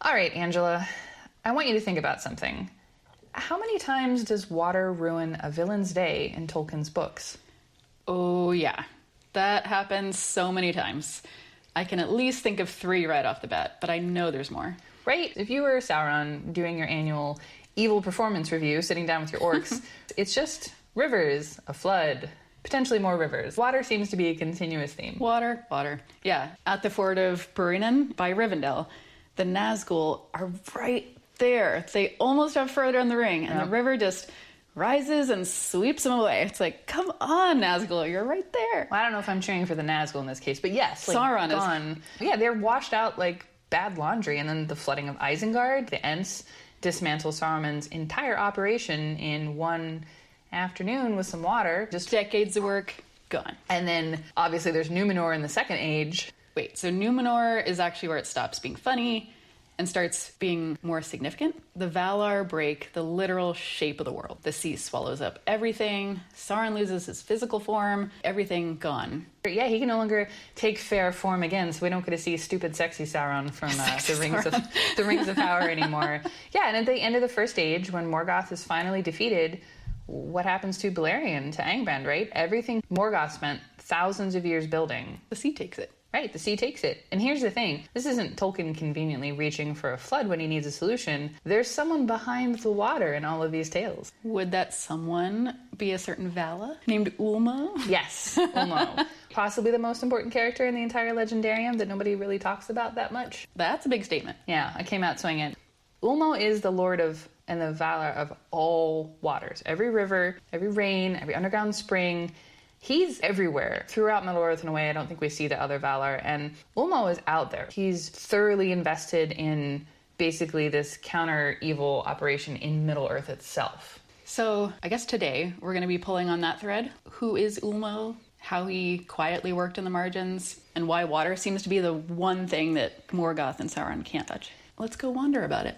All right, Angela, I want you to think about something. How many times does water ruin a villain's day in Tolkien's books? Oh, yeah. That happens so many times. I can at least think of 3 right off the bat, but I know there's more. Right? If you were Sauron doing your annual evil performance review, sitting down with your orcs, it's just rivers, a flood, potentially more rivers. Water seems to be a continuous theme. Water, water. Yeah, at the Ford of Bruinen by Rivendell, the Nazgûl are right there. They almost have further in the ring, and the river just rises and sweeps them away. It's like, come on, Nazgûl, you're right there. Well, I don't know if I'm cheering for the Nazgûl in this case, but yes, like, Sauron gone. Yeah, they're washed out like bad laundry, and then the flooding of Isengard, the Ents dismantle Saruman's entire operation in one afternoon with some water. Just decades of work, gone. And then, obviously, there's Númenor in the Second Age. Wait, so Númenor is actually where it stops being funny and starts being more significant. The Valar break the literal shape of the world. The sea swallows up everything. Sauron loses his physical form. Everything gone. Yeah, he can no longer take fair form again, so we don't get to see stupid, sexy Sauron from the Rings of Power anymore. Yeah, and at the end of the First Age, when Morgoth is finally defeated, what happens to Beleriand, to Angband, right? Everything Morgoth spent thousands of years building. The sea takes it. Right, the sea takes it. And here's the thing. This isn't Tolkien conveniently reaching for a flood when he needs a solution. There's someone behind the water in all of these tales. Would that someone be a certain Vala named Ulmo? Yes, Ulmo. Possibly the most important character in the entire legendarium that nobody really talks about that much. That's a big statement. Yeah, I came out swinging. Ulmo is the lord of and the Valar of all waters. Every river, every rain, every underground spring. He's everywhere throughout Middle-earth in a way I don't think we see the other Valar. And Ulmo is out there. He's thoroughly invested in basically this counter-evil operation in Middle-earth itself. So I guess today we're going to be pulling on that thread. Who is Ulmo? How he quietly worked in the margins? And why water seems to be the one thing that Morgoth and Sauron can't touch. Let's go wander about it.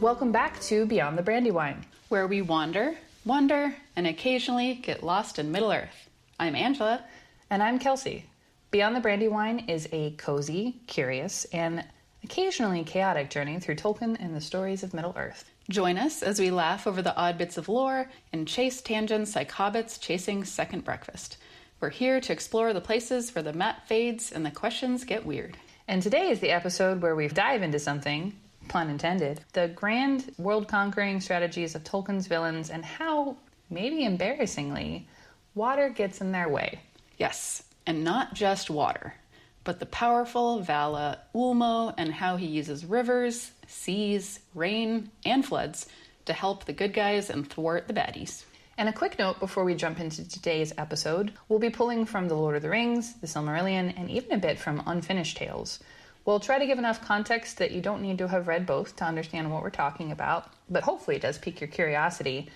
Welcome back to Beyond the Brandywine, where we wander, wonder, and occasionally get lost in Middle-earth. I'm Angela. And I'm Kelsey. Beyond the Brandywine is a cozy, curious, and occasionally chaotic journey through Tolkien and the stories of Middle-earth. Join us as we laugh over the odd bits of lore and chase tangents like hobbits chasing second breakfast. We're here to explore the places where the map fades and the questions get weird. And today is the episode where we dive into something, pun intended, the grand world-conquering strategies of Tolkien's villains and how, maybe embarrassingly, water gets in their way. Yes, and not just water, but the powerful Vala Ulmo and how he uses rivers, seas, rain, and floods to help the good guys and thwart the baddies. And a quick note before we jump into today's episode, we'll be pulling from The Lord of the Rings, The Silmarillion, and even a bit from Unfinished Tales. We'll try to give enough context that you don't need to have read both to understand what we're talking about, but hopefully it does pique your curiosity.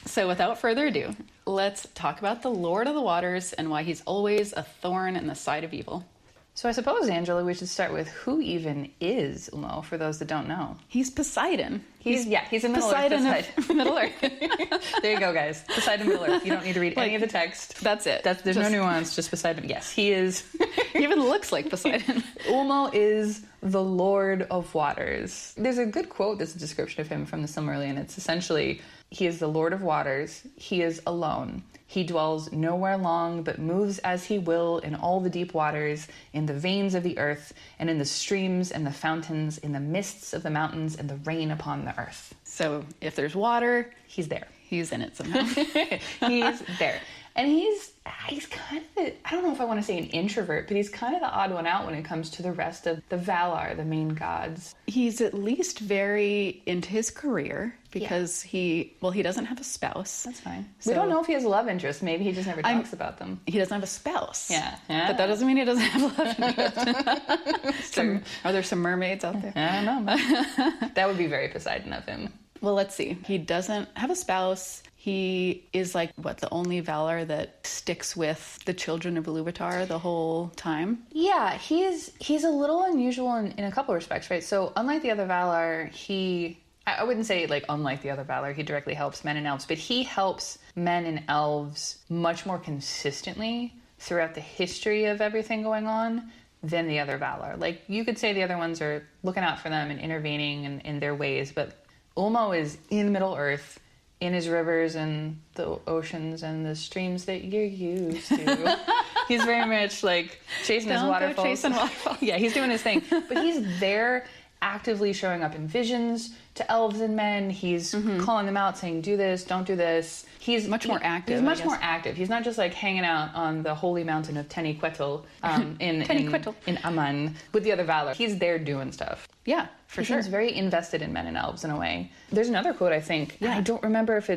So without further ado, let's talk about the Lord of the Waters and why he's always a thorn in the side of evil. So I suppose, Angela, we should start with who even is Ulmo, for those that don't know. He's Poseidon. He's in Poseidon Middle-earth. Middle-earth. There you go, guys. Poseidon Middle-earth. You don't need to read any of the text. That's it. There's no nuance, just Poseidon. Yes, he is. He even looks like Poseidon. Ulmo is the Lord of Waters. There's a good quote that's a description of him from the Silmarillion. It's essentially, he is the Lord of Waters. He is alone. He dwells nowhere long, but moves as he will in all the deep waters, in the veins of the earth, and in the streams and the fountains, in the mists of the mountains and the rain upon the earth. So if there's water, he's there. He's in it somehow. He's there. And he's kind of, I don't know if I want to say an introvert, but he's kind of the odd one out when it comes to the rest of the Valar, the main gods. He's at least very into his career because he doesn't have a spouse. That's fine. We don't know if he has a love interest. Maybe he just never talks about them. He doesn't have a spouse. Yeah. But that doesn't mean he doesn't have a love interest. Are there some mermaids out there? I don't know. That would be very Poseidon of him. Well, let's see. He doesn't have a spouse. He is like, the only Valar that sticks with the children of Ilúvatar the whole time? Yeah, he's a little unusual in a couple respects, right? So unlike the other Valar, I wouldn't say like unlike the other Valar, he directly helps men and elves, but he helps men and elves much more consistently throughout the history of everything going on than the other Valar. Like, you could say the other ones are looking out for them and intervening in their ways, but Ulmo is in Middle-earth, in his rivers and the oceans and the streams that you're used to. He's very much like chasing his waterfalls. Go chasing waterfalls. Yeah, he's doing his thing. But he's there actively showing up in visions to elves and men. He's calling them out, saying, do this, don't do this. He's much more active. He's much more active. He's not just like hanging out on the holy mountain of Teniquetil in Aman with the other Valar. He's there doing stuff. Yeah, for sure. He's very invested in men and elves in a way. There's another quote, I think. Yeah. I don't remember if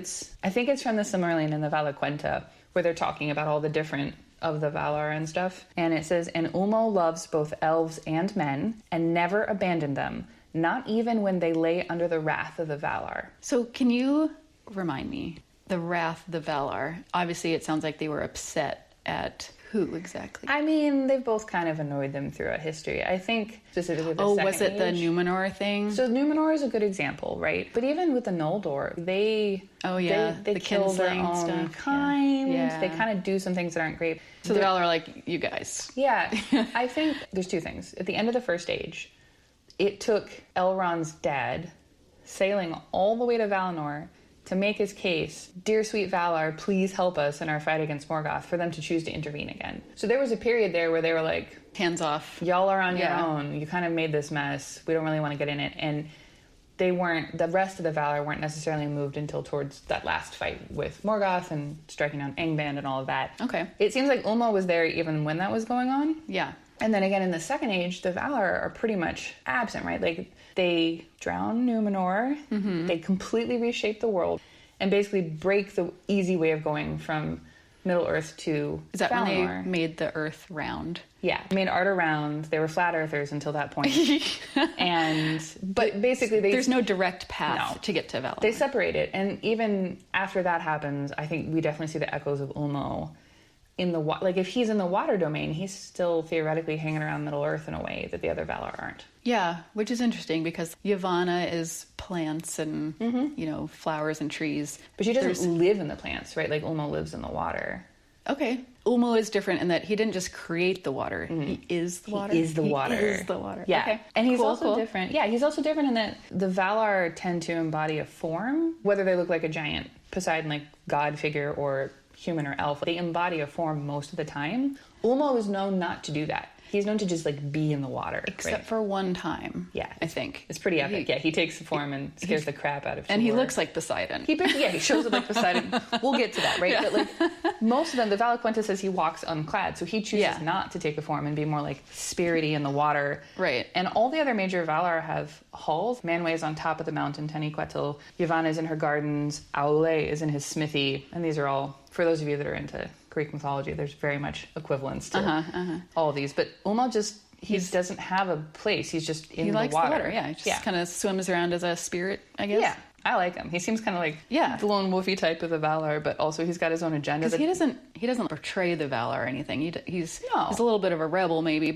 I think it's from the Silmarillion in the Valaquenta, where they're talking about all the different of the Valar and stuff. And it says, and Ulmo loves both elves and men, and never abandoned them, not even when they lay under the wrath of the Valar. So can you remind me, the wrath of the Valar? Obviously, it sounds like they were upset at who exactly? I mean, they've both kind of annoyed them throughout history. I think specifically the second was it age. the Numenor thing? So Númenor is a good example, right? But even with the Noldor, they the kill their own stuff. kind. Yeah. They kind of do some things that aren't great. So the Valar are like, you guys. Yeah. I think there's two things. At the end of the First Age, it took Elrond's dad sailing all the way to Valinor to make his case, dear sweet Valar, please help us in our fight against Morgoth, for them to choose to intervene again. So there was a period there where they were like, hands off. Y'all are on your own. You kind of made this mess. We don't really want to get in it. And the rest of the Valar weren't necessarily moved until towards that last fight with Morgoth and striking down Angband and all of that. Okay. It seems like Ulmo was there even when that was going on. Yeah. And then again, in the Second Age, the Valar are pretty much absent, right? Like, they drown Númenor, they completely reshape the world, and basically break the easy way of going from Middle-earth to Is that Valinor. when they made the Earth round? Yeah, made art around. They were flat earthers until that point. But basically, there's no direct path to get to Valinor. They separate it, and even after that happens, I think we definitely see the echoes of Ulmo in the like if he's in the water domain, he's still theoretically hanging around Middle Earth in a way that the other Valar aren't. Yeah, which is interesting because Yavanna is plants and flowers and trees, but she doesn't live in the plants, right? Like Ulmo lives in the water. Okay. Ulmo is different in that he didn't just create the water. He is the water. He is the water. He is the water. Yeah. Okay. And he's cool, also different. Yeah, he's also different in that the Valar tend to embody a form, whether they look like a giant Poseidon, like god figure, or human or elf. They embody a form most of the time. Ulmo is known not to do that. He's known to just like be in the water. Except for one time. Yeah. I think. It's pretty epic. He takes the form and scares the crap out of And he looks like Poseidon. He shows up like Poseidon. We'll get to that, right? Yeah. But like most of them, the Valaquenta says he walks unclad, so he chooses not to take a form and be more like spirity in the water. Right. And all the other major Valar have halls. Manwë is on top of the mountain, Teniquetil. Yavanna is in her gardens. Aule is in his smithy. And these are all, for those of you that are into Greek mythology, there's very much equivalence to all of these. But Ulmo he doesn't have a place. He's just in the water. He likes the water, yeah. He just kind of swims around as a spirit, I guess. Yeah, I like him. He seems kind of like the lone wolfy type of the Valar, but also he's got his own agenda. Because he doesn't portray the Valar or anything. He's a little bit of a rebel, maybe,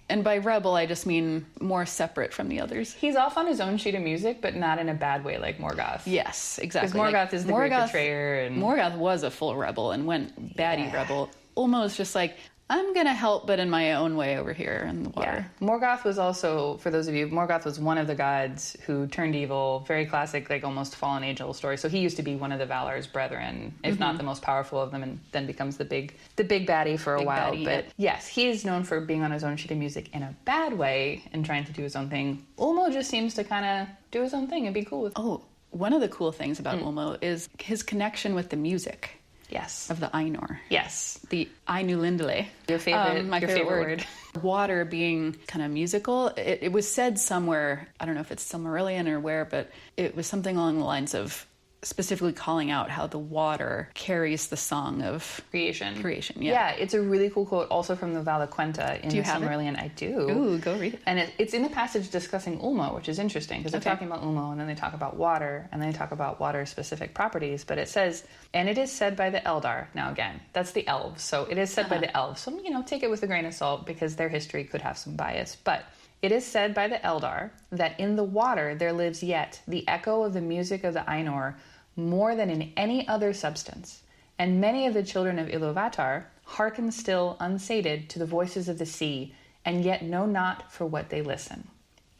and by rebel I just mean more separate from the others. He's off on his own sheet of music, but not in a bad way like Morgoth. Yes, exactly. Because Morgoth is the great betrayer. And Morgoth was a full rebel and went baddie rebel. Ulmo is just like, I'm going to help, but in my own way over here in the water. Yeah. Morgoth was also, for those of you, Morgoth was one of the gods who turned evil. Very classic, like almost fallen angel story. So he used to be one of the Valar's brethren, if not the most powerful of them, and then becomes the big baddie for a while. But yes, he is known for being on his own sheet of music in a bad way and trying to do his own thing. Ulmo just seems to kind of do his own thing and be cool with it. Oh, one of the cool things about Ulmo is his connection with the music. Yes. of the Ainur. Yes. The Ainulindale. Your favorite, my favorite word. Water being kind of musical. It was said somewhere, I don't know if it's Silmarillion or where, but it was something along the lines of specifically calling out how the water carries the song of creation. Yeah, it's a really cool quote also from the Vala Quenta in the Silmarillion. I do. Ooh, go read it. And it's in the passage discussing Ulmo, which is interesting because they're talking about Ulmo and then they talk about water and then they talk about water-specific properties. But it says, and it is said by the Eldar. Now again, that's the elves. So it is said by the elves. So, take it with a grain of salt because their history could have some bias. But it is said by the Eldar that in the water there lives yet the echo of the music of the Ainur more than in any other substance, and many of the children of Iluvatar hearken still unsated to the voices of the sea, and yet know not for what they listen.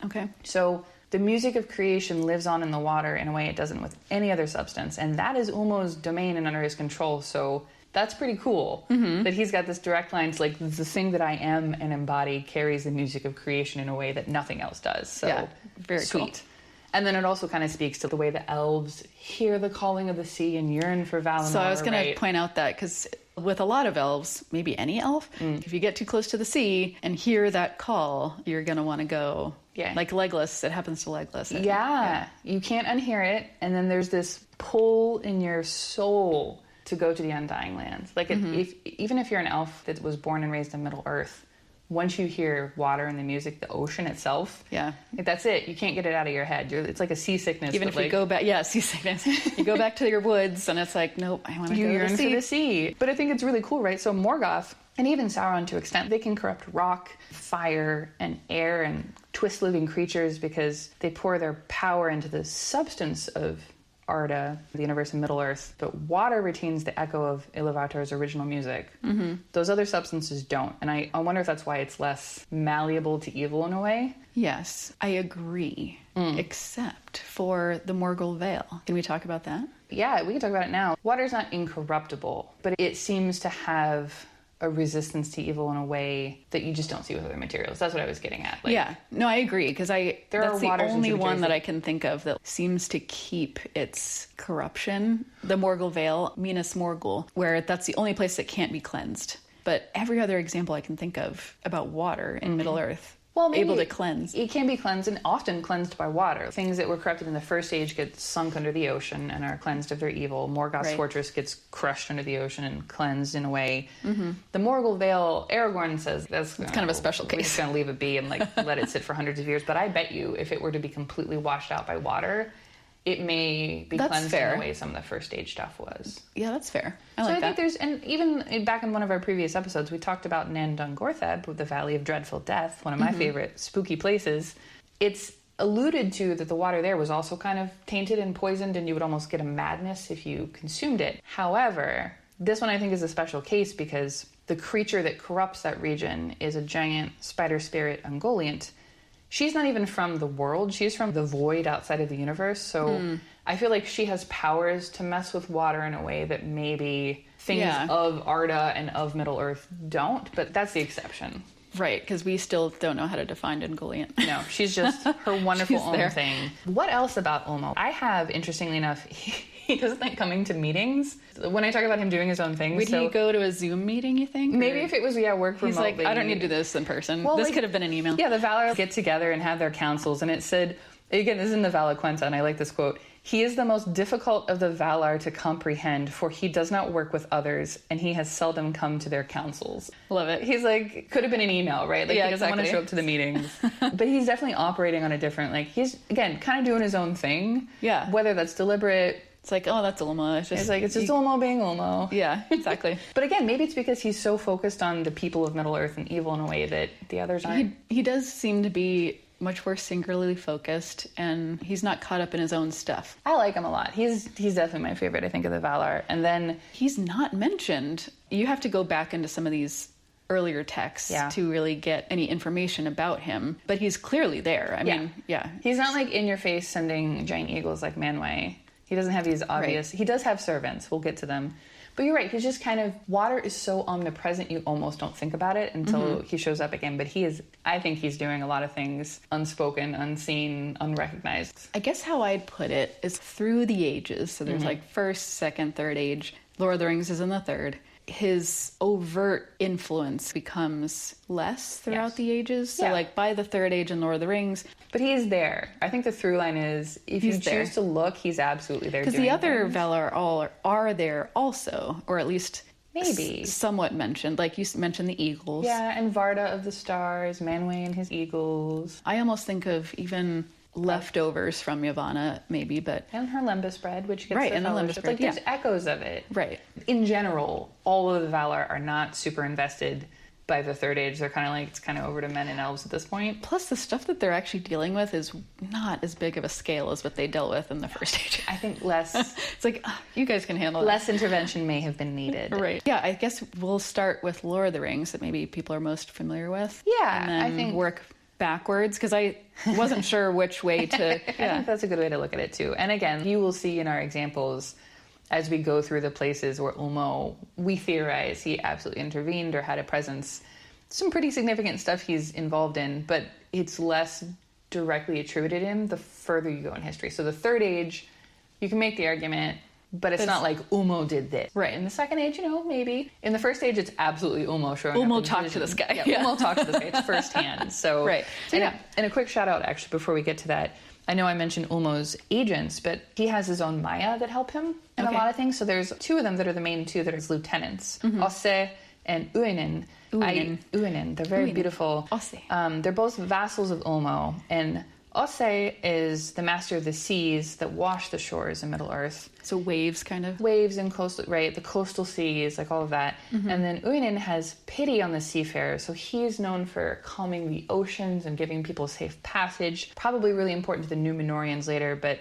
Okay. So the music of creation lives on in the water in a way it doesn't with any other substance, and that is Ulmo's domain and under his control, so that's pretty cool that he's got this direct line to the thing that I am and embody carries the music of creation in a way that nothing else does. So yeah, very sweet. Cool. And then it also kind of speaks to the way the elves hear the calling of the sea and yearn for Valinor. So I was going to point out that because with a lot of elves, maybe any elf, if you get too close to the sea and hear that call, you're going to want to go. Yeah. Like Legolas, it happens to Legolas. Yeah, you can't unhear it. And then there's this pull in your soul to go to the Undying Lands. Even if you're an elf that was born and raised in Middle Earth, once you hear water and the music, the ocean itself, that's it. You can't get it out of your head. It's like a seasickness. Even if you go back, seasickness. You go back to your woods, and it's like, nope, I want to go to the sea. For the sea. But I think it's really cool, right? So Morgoth, and even Sauron to an extent, they can corrupt rock, fire, and air, and twist living creatures because they pour their power into the substance of Arda, the universe in Middle-earth, but water retains the echo of Iluvatar's original music. Those other substances don't, and I wonder if that's why it's less malleable to evil in a way. Yes, I agree, except for the Morgul Veil. Can we talk about that? Yeah, we can talk about it now. Water's not incorruptible, but it seems to have a resistance to evil in a way that you just don't see with other materials. That's what I was getting at. No, I agree, because that's the only one that I can think of that seems to keep its corruption. The Morgul Veil, Minas Morgul, where that's the only place that can't be cleansed. But every other example I can think of about water in Middle-earth, able to cleanse. It can be cleansed, and often cleansed by water. Things that were corrupted in the First Age get sunk under the ocean and are cleansed of their evil. Morgoth's fortress gets crushed under the ocean and cleansed in a way. The Morgul Veil, Aragorn says it's kind of a special case. We're just going to leave it be and let it sit for hundreds of years. But I bet you, if it were to be completely washed out by water, it may be cleansed in the way some of the First Age stuff was. Yeah, that's fair. I think there's, and even back in one of our previous episodes, we talked about Nan Dungortheb with the Valley of Dreadful Death, one of my favorite spooky places. It's alluded to that the water there was also kind of tainted and poisoned, and you would almost get a madness if you consumed it. However, this one I think is a special case because the creature that corrupts that region is a giant spider spirit, Ungoliant. She's not even from the world. She's from the void outside of the universe. So I feel like she has powers to mess with water in a way that maybe things of Arda and of Middle-earth don't. But that's the exception. Right, because we still don't know how to define Ungoliant. No, she's just her wonderful own thing. What else about Ulmo? I have, interestingly enough, he doesn't like coming to meetings. When I talk about him doing his own thing. Would he go to a Zoom meeting, you think? Maybe if it was, work remotely. He's like, I don't need to do this in person. Well, this could have been an email. Yeah, the Valar get together and have their councils. And it said, again, this is in the Vala Quenta, and I like this quote. He is the most difficult of the Valar to comprehend, for he does not work with others, and he has seldom come to their councils. Love it. He's like, could have been an email, right? Like, he doesn't want to show up to the meetings. But he's definitely operating on a different, he's, again, kind of doing his own thing. Yeah. Whether that's deliberate. It's like, oh, that's Ulmo. It's just Ulmo being Ulmo. Yeah, exactly. But again, maybe it's because he's so focused on the people of Middle-earth and evil in a way that the others aren't. He does seem to be much more singularly focused, and he's not caught up in his own stuff. I like him a lot. He's definitely my favorite, I think, of the Valar. And then he's not mentioned. You have to go back into some of these earlier texts to really get any information about him, but he's clearly there. I mean, he's not like in your face sending giant eagles like Manwë. He doesn't have these obvious... Right. He does have servants. We'll get to them. But you're right. He's just kind of... Water is so omnipresent, you almost don't think about it until he shows up again. But he is... I think he's doing a lot of things unspoken, unseen, unrecognized. I guess how I'd put it is through the ages. So there's like first, second, third age. Lord of the Rings is in the third. His overt influence becomes less throughout the ages. So, like, by the third age in Lord of the Rings... But he is there. I think the through line is, if you choose to look, he's absolutely there. Because the other Valar all are there also, or at least maybe somewhat mentioned. Like you mentioned the eagles. Yeah, and Varda of the Stars, Manwë and his eagles. I almost think of even leftovers from Yavanna, maybe, but... And her lembas bread, which gets and the lembas bread, like, there's echoes of it. Right. In general, all of the Valar are not super invested by the third age. They're kind of like, it's kind of over to men and elves at this point. Plus, the stuff that they're actually dealing with is not as big of a scale as what they dealt with in the first age. I think less... It's like, you guys can handle less intervention may have been needed. Right. Yeah, I guess we'll start with Lord of the Rings, that maybe people are most familiar with. Yeah, and then I think... work backwards, because I wasn't sure which way to... I think that's a good way to look at it, too. And again, you will see in our examples... as we go through the places where Ulmo, we theorize he absolutely intervened or had a presence, some pretty significant stuff he's involved in, but it's less directly attributed to him the further you go in history. So the third age, you can make the argument, but it's not like Ulmo did this. Right. In the second age, maybe. In the first age, it's absolutely Ulmo showing up. Ulmo talked to this guy. Yeah, Ulmo talked to this guy. It's firsthand. So, right. So, and a quick shout out, actually, before we get to that. I know I mentioned Ulmo's agents, but he has his own Maya that help him in a lot of things. So there's two of them that are the main two that are his lieutenants, Osse and Uinen. Uinen. They're very beautiful. Osse. They're both vassals of Ulmo, and Osse is the master of the seas that wash the shores in Middle-earth. So waves, kind of? Waves and coastal, right, the coastal seas, like all of that. And then Uinen has pity on the seafarers, so he's known for calming the oceans and giving people safe passage. Probably really important to the Númenorians later, but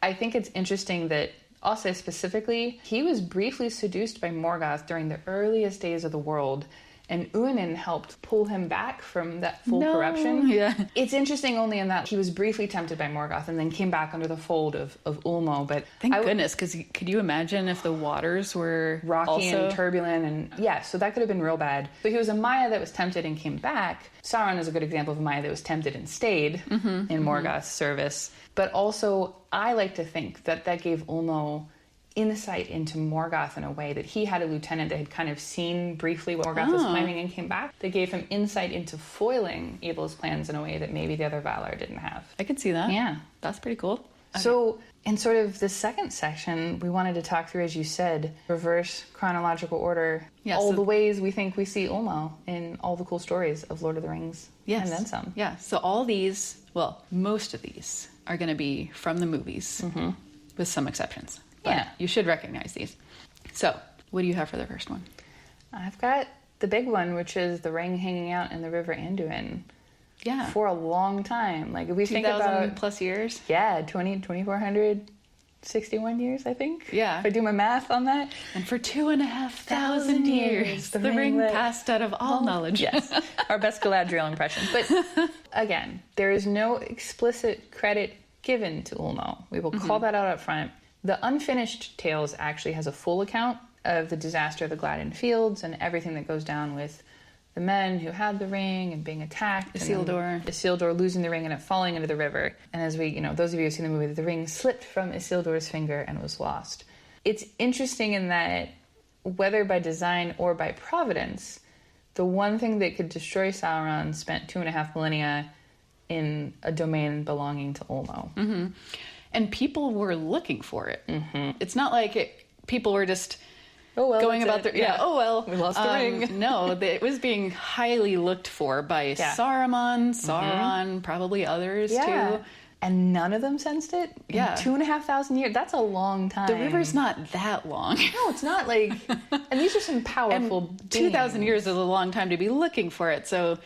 I think it's interesting that Osse specifically, he was briefly seduced by Morgoth during the earliest days of the world, and Uinen helped pull him back from that full corruption. Yeah. It's interesting only in that he was briefly tempted by Morgoth and then came back under the fold of Ulmo. But thank goodness, because could you imagine if the waters were rocky and turbulent? And so that could have been real bad. But he was a Maya that was tempted and came back. Sauron is a good example of a Maya that was tempted and stayed in Morgoth's service. But also, I like to think that that gave Ulmo insight into Morgoth in a way that he had a lieutenant that had kind of seen briefly what Morgoth was planning and came back. They gave him insight into foiling Evil's plans in a way that maybe the other Valar didn't have. I could see that. Yeah. That's pretty cool. Okay. So in sort of the second section, we wanted to talk through, as you said, reverse chronological order, all the ways we think we see Ulmo in all the cool stories of Lord of the Rings. Yes. And then some. Yeah. So all these, well, most of these are going to be from the movies, with some exceptions. But you should recognize these. So, what do you have for the first one? I've got the big one, which is the ring hanging out in the River Anduin. Yeah. For a long time. Like, if we think about... 2,000 plus years? Yeah, 2,461 years, I think. Yeah. If I do my math on that. And for 2,500 years, the ring passed out of all knowledge. Yes. Our best Galadriel impression. But, again, there is no explicit credit given to Ulmo. We will call that out up front. The Unfinished Tales actually has a full account of the disaster of the Gladden Fields and everything that goes down with the men who had the ring and being attacked. Isildur losing the ring and it falling into the river. And as we, those of you who've seen the movie, the ring slipped from Isildur's finger and was lost. It's interesting in that, whether by design or by providence, the one thing that could destroy Sauron spent 2.5 millennia in a domain belonging to Ulmo. And people were looking for it. It's not like people were just going about their... we lost the ring. No, it was being highly looked for by Sauron, probably others too. And none of them sensed it? Yeah. 2,500 years, that's a long time. The river's not that long. No, it's not like... And these are some powerful and 2,000 years is a long time to be looking for it, so...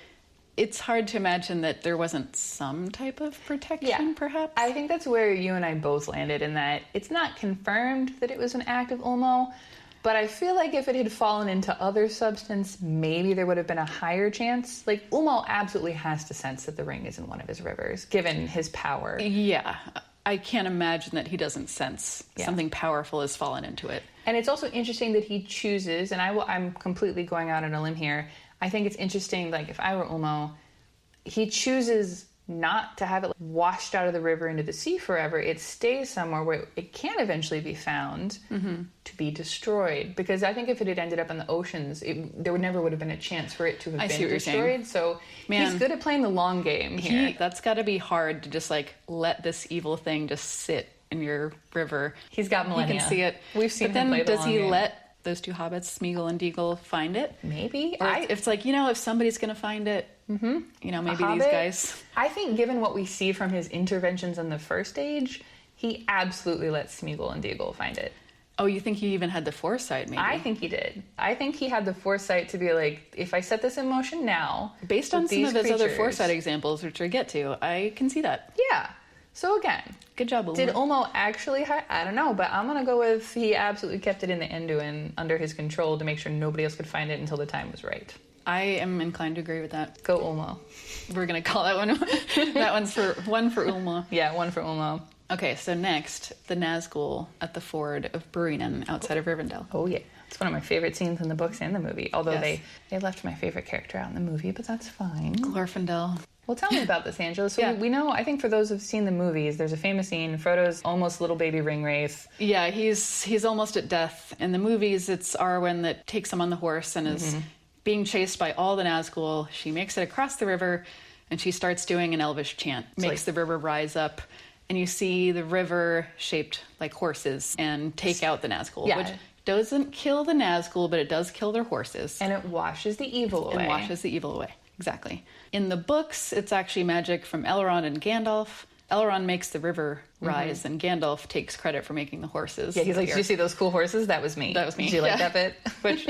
It's hard to imagine that there wasn't some type of protection, perhaps? I think that's where you and I both landed, in that it's not confirmed that it was an act of Ulmo, but I feel like if it had fallen into other substance, maybe there would have been a higher chance. Like, Ulmo absolutely has to sense that the ring is in one of his rivers, given his power. Yeah. I can't imagine that he doesn't sense something powerful has fallen into it. And it's also interesting that he chooses, and I'm completely going out on a limb here, I think it's interesting, like, if I were Ulmo, he chooses not to have it washed out of the river into the sea forever. It stays somewhere where it can eventually be found to be destroyed. Because I think if it had ended up in the oceans, there never would have been a chance for it to have been destroyed. So he's good at playing the long game here. That's got to be hard to just like let this evil thing just sit in your river. He's got millennia. You can see it. We've seen him play the long game. Does he let those two hobbits, Smeagol and Deagle, find it? Maybe. Or it's like, if somebody's going to find it, maybe these guys. I think given what we see from his interventions in the first age, he absolutely lets Smeagol and Deagle find it. Oh, you think he even had the foresight, maybe? I think he did. I think he had the foresight to be like, if I set this in motion now... Based on some of his other foresight examples, which I get to, I can see that. Yeah. So again... Good job, Ulmo. Did Ulmo actually... I don't know, but I'm going to go with he absolutely kept it in the Anduin under his control to make sure nobody else could find it until the time was right. I am inclined to agree with that. Go Ulmo. We're going to call that one. That one's one for Ulmo. Yeah, one for Ulmo. Okay, so next, the Nazgûl at the Ford of Bruinen outside of Rivendell. Oh, yeah. It's one of my favorite scenes in the books and the movie. Although Yes. they left my favorite character out in the movie, but that's fine. Glorfindel. Well, tell me about this, Angela. So we know, I think for those who've seen the movies, there's a famous scene. Frodo's almost little baby Ringwraith. Yeah, he's almost at death. In the movies, it's Arwen that takes him on the horse and is being chased by all the Nazgûl. She makes it across the river, and she starts doing an elvish chant. Makes the river rise up, and you see the river shaped like horses and take out the Nazgûl, which doesn't kill the Nazgûl, but it does kill their horses. And it washes the evil away. Exactly. In the books, it's actually magic from Elrond and Gandalf. Elrond makes the river rise, and Gandalf takes credit for making the horses. Yeah, he's like, did you see those cool horses? That was me. Did you like that bit? Which,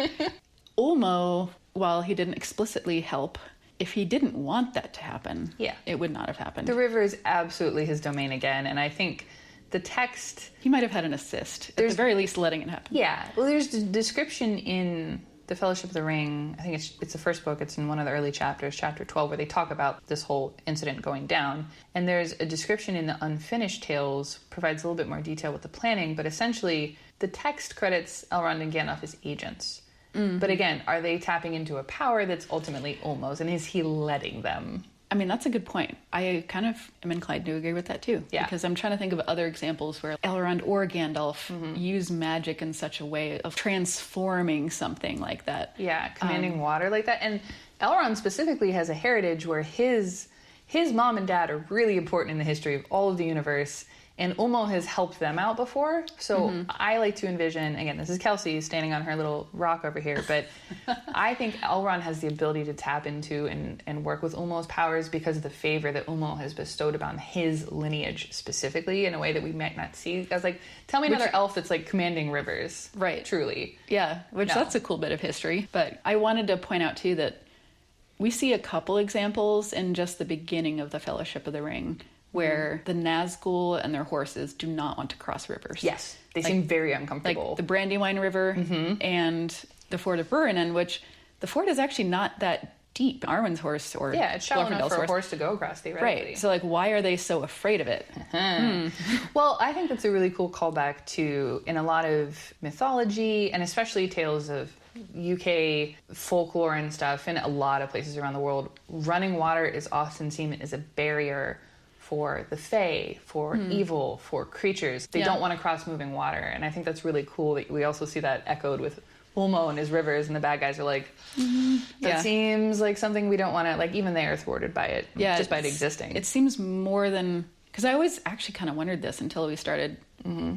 Ulmo, while he didn't explicitly help, if he didn't want that to happen, it would not have happened. The river is absolutely his domain again, and I think the text... He might have had an assist, at the very least letting it happen. Yeah. Well, there's a description in The Fellowship of the Ring, I think it's the first book, it's in one of the early chapters, chapter 12, where they talk about this whole incident going down. And there's a description in the Unfinished Tales, provides a little bit more detail with the planning, but essentially the text credits Elrond and Gandalf as agents. But again, are they tapping into a power that's ultimately Ulmo's, and is he letting them? I mean, that's a good point. I kind of am inclined to agree with that too. Yeah. Because I'm trying to think of other examples where Elrond or Gandalf use magic in such a way of transforming something like that. Yeah, commanding water like that. And Elrond specifically has a heritage where his mom and dad are really important in the history of all of the universe. And Ulmo has helped them out before. So I like to envision, again, this is Kelsey standing on her little rock over here, but I think Elrond has the ability to tap into and work with Ulmo's powers because of the favor that Ulmo has bestowed upon his lineage specifically in a way that we might not see. I was like, tell me another elf that's like commanding rivers. Right. Truly. Yeah, that's a cool bit of history. But I wanted to point out too that we see a couple examples in just the beginning of the Fellowship of the Ring where the Nazgûl and their horses do not want to cross rivers. Yes, they seem very uncomfortable. Like the Brandywine River and the Ford of Bruinen, which the ford is actually not that deep. Arwen's horse or it's shallow enough for a horse horse to go across theoretically. Right. So like, why are they so afraid of it? Well, I think that's a really cool callback to, in a lot of mythology and especially tales of UK folklore and stuff, in a lot of places around the world, running water is often seen as a barrier for the Fae, for evil, for creatures. They don't want to cross moving water. And I think that's really cool that we also see that echoed with Ulmo and his rivers, and the bad guys are like, that seems like something we don't want to, like, even they are thwarted by it, just by it existing. It seems more than, because I always actually kind of wondered this until we started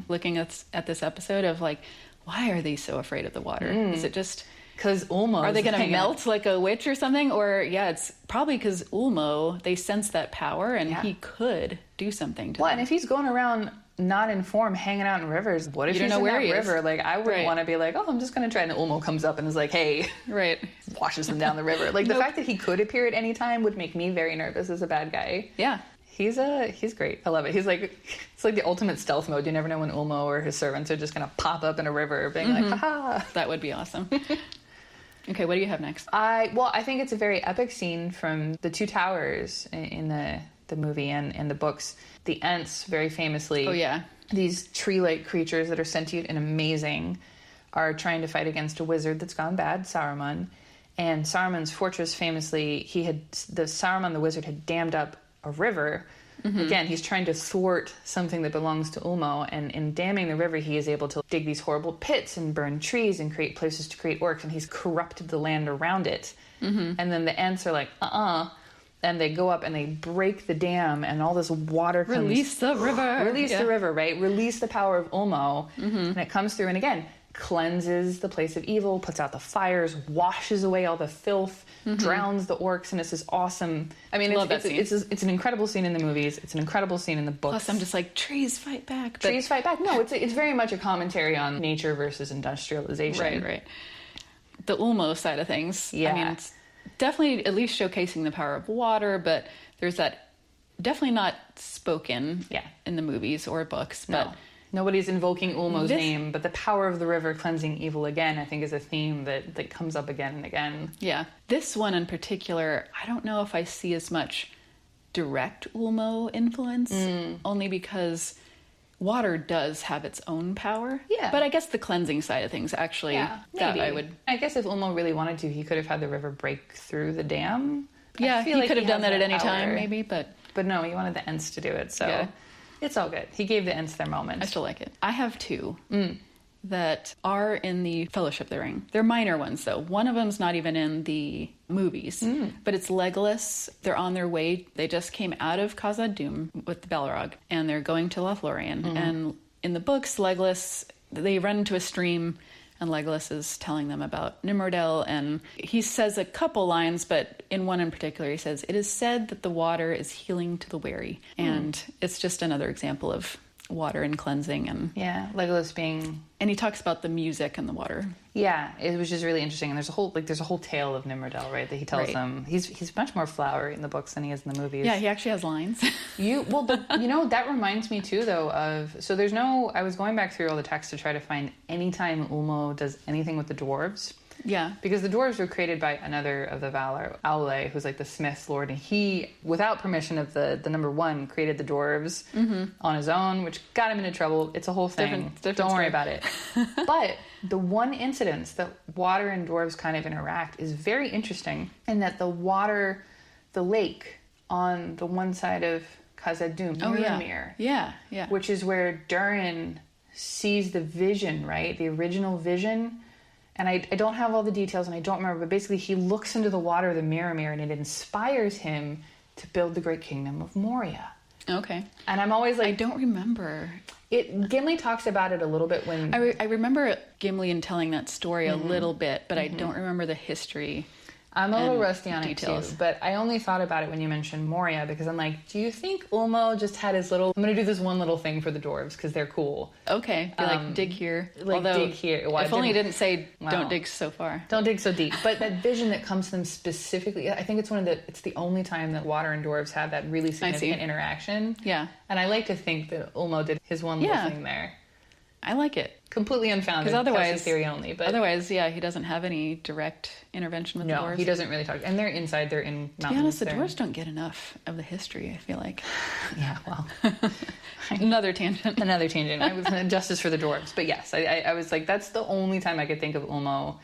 looking at this episode of like, why are they so afraid of the water? Is it just... Because Ulmo... Are they going to melt like a witch or something? Or, it's probably because Ulmo, they sense that power and he could do something to them. And if he's going around not informed, hanging out in rivers, what if he's in that river? Like, I wouldn't want to be like, I'm just going to try, and Ulmo comes up and is like, hey, washes him down the river. Like, the fact that he could appear at any time would make me very nervous as a bad guy. Yeah. He's great. I love it. He's like, it's like the ultimate stealth mode. You never know when Ulmo or his servants are just going to pop up in a river being like, ha-ha. That would be awesome. Okay, what do you have next? I think it's a very epic scene from the Two Towers in the movie and the books. The Ents, very famously. Oh, yeah. These tree-like creatures that are sentient and amazing are trying to fight against a wizard that's gone bad, Saruman. And Saruman's fortress, famously, Saruman the wizard had dammed up a river. Again, he's trying to thwart something that belongs to Ulmo, and in damming the river, he is able to dig these horrible pits and burn trees and create places to create orcs, and he's corrupted the land around it. And then the Ents are like, and they go up and they break the dam, and all this water comes... Release the river! Release the river, right? Release the power of Ulmo, and it comes through, and again, cleanses the place of evil, puts out the fires, washes away all the filth, drowns the orcs, and it's this awesome... I mean, it's an incredible scene in the movies. It's an incredible scene in the books. Plus, I'm just like, trees fight back. But... Trees fight back. No, it's very much a commentary on nature versus industrialization. Right. The Ulmo side of things. Yeah. I mean, it's definitely at least showcasing the power of water, but there's that definitely not spoken in the movies or books. But no. Nobody's invoking Ulmo's name, but the power of the river cleansing evil again, I think, is a theme that comes up again and again. Yeah. This one in particular, I don't know if I see as much direct Ulmo influence, only because water does have its own power. Yeah. But I guess the cleansing side of things, actually, I guess if Ulmo really wanted to, he could have had the river break through the dam. Yeah, he could have done that at any time, maybe, but no, he wanted the Ents to do it, so it's all good. He gave the Ents their moment. I still like it. I have two that are in the Fellowship of the Ring. They're minor ones, though. One of them's not even in the movies, but it's Legolas. They're on their way. They just came out of Khazad-dûm with the Balrog, and they're going to Lothlorien. And in the books, Legolas, they run into a stream, and Legolas is telling them about Nimrodel, and he says a couple lines, but in one in particular he says, "It is said that the water is healing to the weary." And it's just another example of water and cleansing. And Legolas being... And he talks about the music and the water. Yeah, it was just really interesting. And there's a whole tale of Nimrodel, right, that he tells them. He's much more flowery in the books than he is in the movies. Yeah, he actually has lines. That reminds me too, though, of... So I was going back through all the texts to try to find any time Ulmo does anything with the dwarves. Yeah. Because the dwarves were created by another of the Valar, Aule, who's like the smith's lord, and he, without permission of the number one, created the dwarves on his own, which got him into trouble. It's a whole thing. Don't worry about it. But the one incidence that water and dwarves kind of interact is very interesting, in that the lake on the one side of Khazad-dûm, Númenor, which is where Durin sees the vision, right? The original vision. And I don't have all the details, and I don't remember, but basically he looks into the water of the Mirror, and it inspires him to build the great kingdom of Moria. Okay. And I'm always like... I don't remember. Gimli talks about it a little bit when... I remember Gimli and telling that story a little bit, but I don't remember the history. I'm a little rusty on details. it too, but I only thought about it when you mentioned Moria, because I'm like, do you think Ulmo just had his little... I'm going to do this one little thing for the dwarves, because they're cool. Okay. Dig here. Dig here. Well, if only you didn't say, don't dig so far. Don't dig so deep. But that vision that comes to them specifically, I think it's the only time that water and dwarves have that really significant interaction. Yeah. And I like to think that Ulmo did his one little thing there. I like it. Completely unfounded. Because otherwise, that's his theory only. But otherwise, he doesn't have any direct intervention with the dwarves. No, he doesn't really talk. And they're inside. They're in mountains. To be honest, the dwarves don't get enough of the history, I feel like. Yeah, well. Another tangent. I was justice for the dwarves. But yes, I was like, that's the only time I could think of Ulmo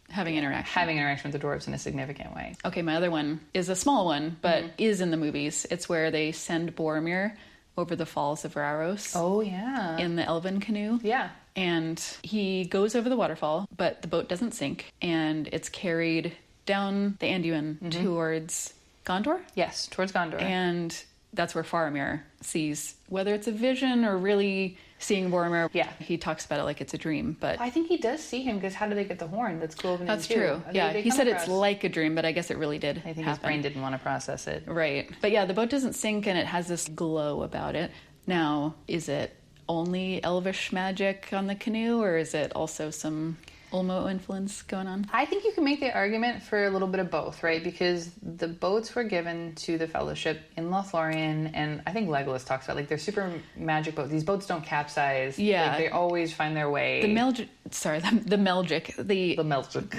having interaction with the dwarves in a significant way. Okay, my other one is a small one, but is in the movies. It's where they send Boromir over the falls of Raros. Oh, yeah. In the elven canoe. Yeah. And he goes over the waterfall, but the boat doesn't sink, and it's carried down the Anduin towards Gondor? Yes, towards Gondor. And that's where Faramir sees, whether it's a vision or really seeing Boromir. Yeah. He talks about it like it's a dream, but... I think he does see him, because how do they get the horn that's cloven That's in two? true. He said it's like a dream, but I guess it really did I think happen. his brain didn't want to process it. Right. But yeah, the boat doesn't sink, and it has this glow about it. Now, is it only elvish magic on the canoe, or is it also some Ulmo influence going on? I think you can make the argument for a little bit of both, right? Because the boats were given to the Fellowship in Lothlorien, and I think Legolas talks about, like, they're super magic boats. These boats don't capsize. Yeah. Like, they always find their way. The Melgic.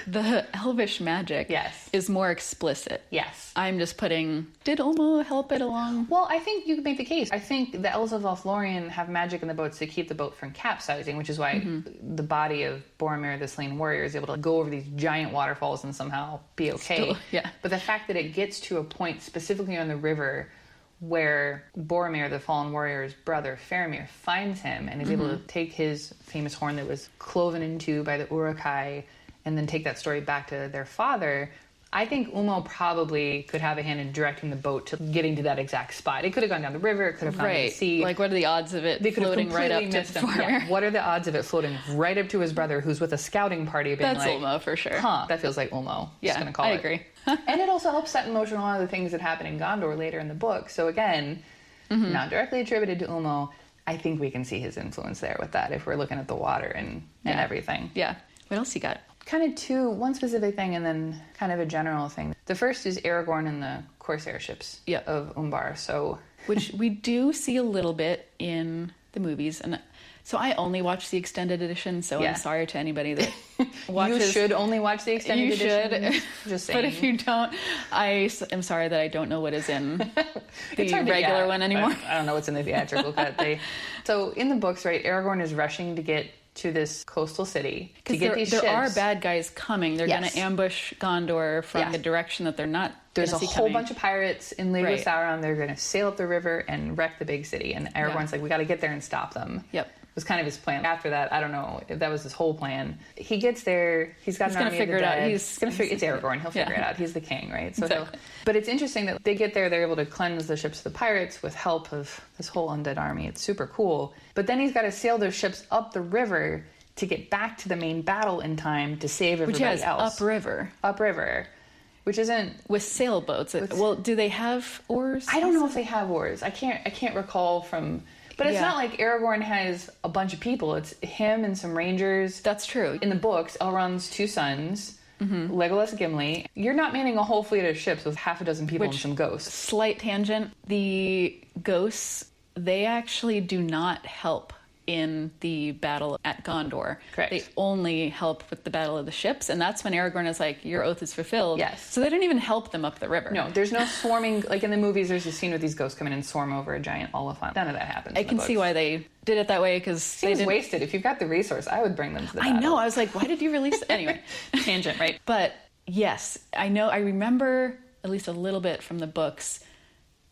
The elvish magic is more explicit. Yes. I'm just putting, did Ulmo help it along? Well, I think you could make the case. I think the elves of Lothlorien have magic in the boats to keep the boat from capsizing, which is why the body of Boromir, the slain warrior, is able to go over these giant waterfalls and somehow be okay. Still, yeah. But the fact that it gets to a point specifically on the river where Boromir, the fallen warrior's brother, Faramir, finds him and is able to take his famous horn that was cloven into by the Uruk-hai and then take that story back to their father. I think Ulmo probably could have a hand in directing the boat to getting to that exact spot. It could have gone down the river, it could have gone to the sea. Like, what are the odds of it floating right up to Boromir? Yeah. What are the odds of it floating right up to his brother, who's with a scouting party, being That's Ulmo for sure. That feels like Ulmo. Yeah, Just gonna call I it. agree. And it also helps set in motion a lot of the things that happen in Gondor later in the book. So again, not directly attributed to Ulmo. I think we can see his influence there with that if we're looking at the water and everything. Yeah. What else you got? Kind of one specific thing and then kind of a general thing. The first is Aragorn and the Corsair ships of Umbar. So, which we do see a little bit in the movies. And so I only watch the extended edition, so I'm sorry to anybody that watches. You should only watch the extended edition. You should. Just saying. But if you don't, I am sorry that I don't know what is in the regular one anymore. I don't know what's in the theatrical cut. So in the books, right, Aragorn is rushing to get to this coastal city to get these ships. There are bad guys coming. They're going to ambush Gondor from the direction that they're not. There's a whole bunch of pirates in League of Sauron. They're going to sail up the river and wreck the big city. And Aragorn's like, we got to get there and stop them. Yep. It was kind of his plan. After that, I don't know if that was his whole plan. He gets there. He's got an army of the dead. He's going to figure it out. It's Aragorn. He'll figure it out. He's the king, right? So but it's interesting that they get there. They're able to cleanse the ships of the pirates with help of this whole undead army. It's super cool. But then he's got to sail those ships up the river to get back to the main battle in time to save everybody else. Upriver. Which isn't with sailboats. Well, do they have oars? I don't know if they have oars. I can't recall from. But it's not like Aragorn has a bunch of people. It's him and some rangers. That's true. In the books, Elrond's two sons, Legolas, Gimli. You're not manning a whole fleet of ships with half a dozen people and some ghosts. Slight tangent. The ghosts, they actually do not help in the battle at Gondor. Correct. They only help with the battle of the ships, and that's when Aragorn is like, your oath is fulfilled. Yes. So they didn't even help them up the river. No, there's no swarming. Like in the movies, there's a scene where these ghosts come in and swarm over a giant Oliphant. None of that happens. I can see why they did it that way, because seems wasted. If you've got the resource, I would bring them to the battle. I know. I was like, why did you release it? Anyway, tangent, right? But yes, I know. I remember at least a little bit from the books.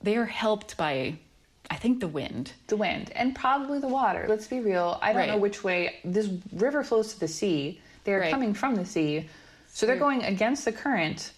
They are helped by, I think, the wind. The wind. And probably the water. Let's be real. I don't know which way. This river flows to the sea. They're coming from the sea. So they're going against the current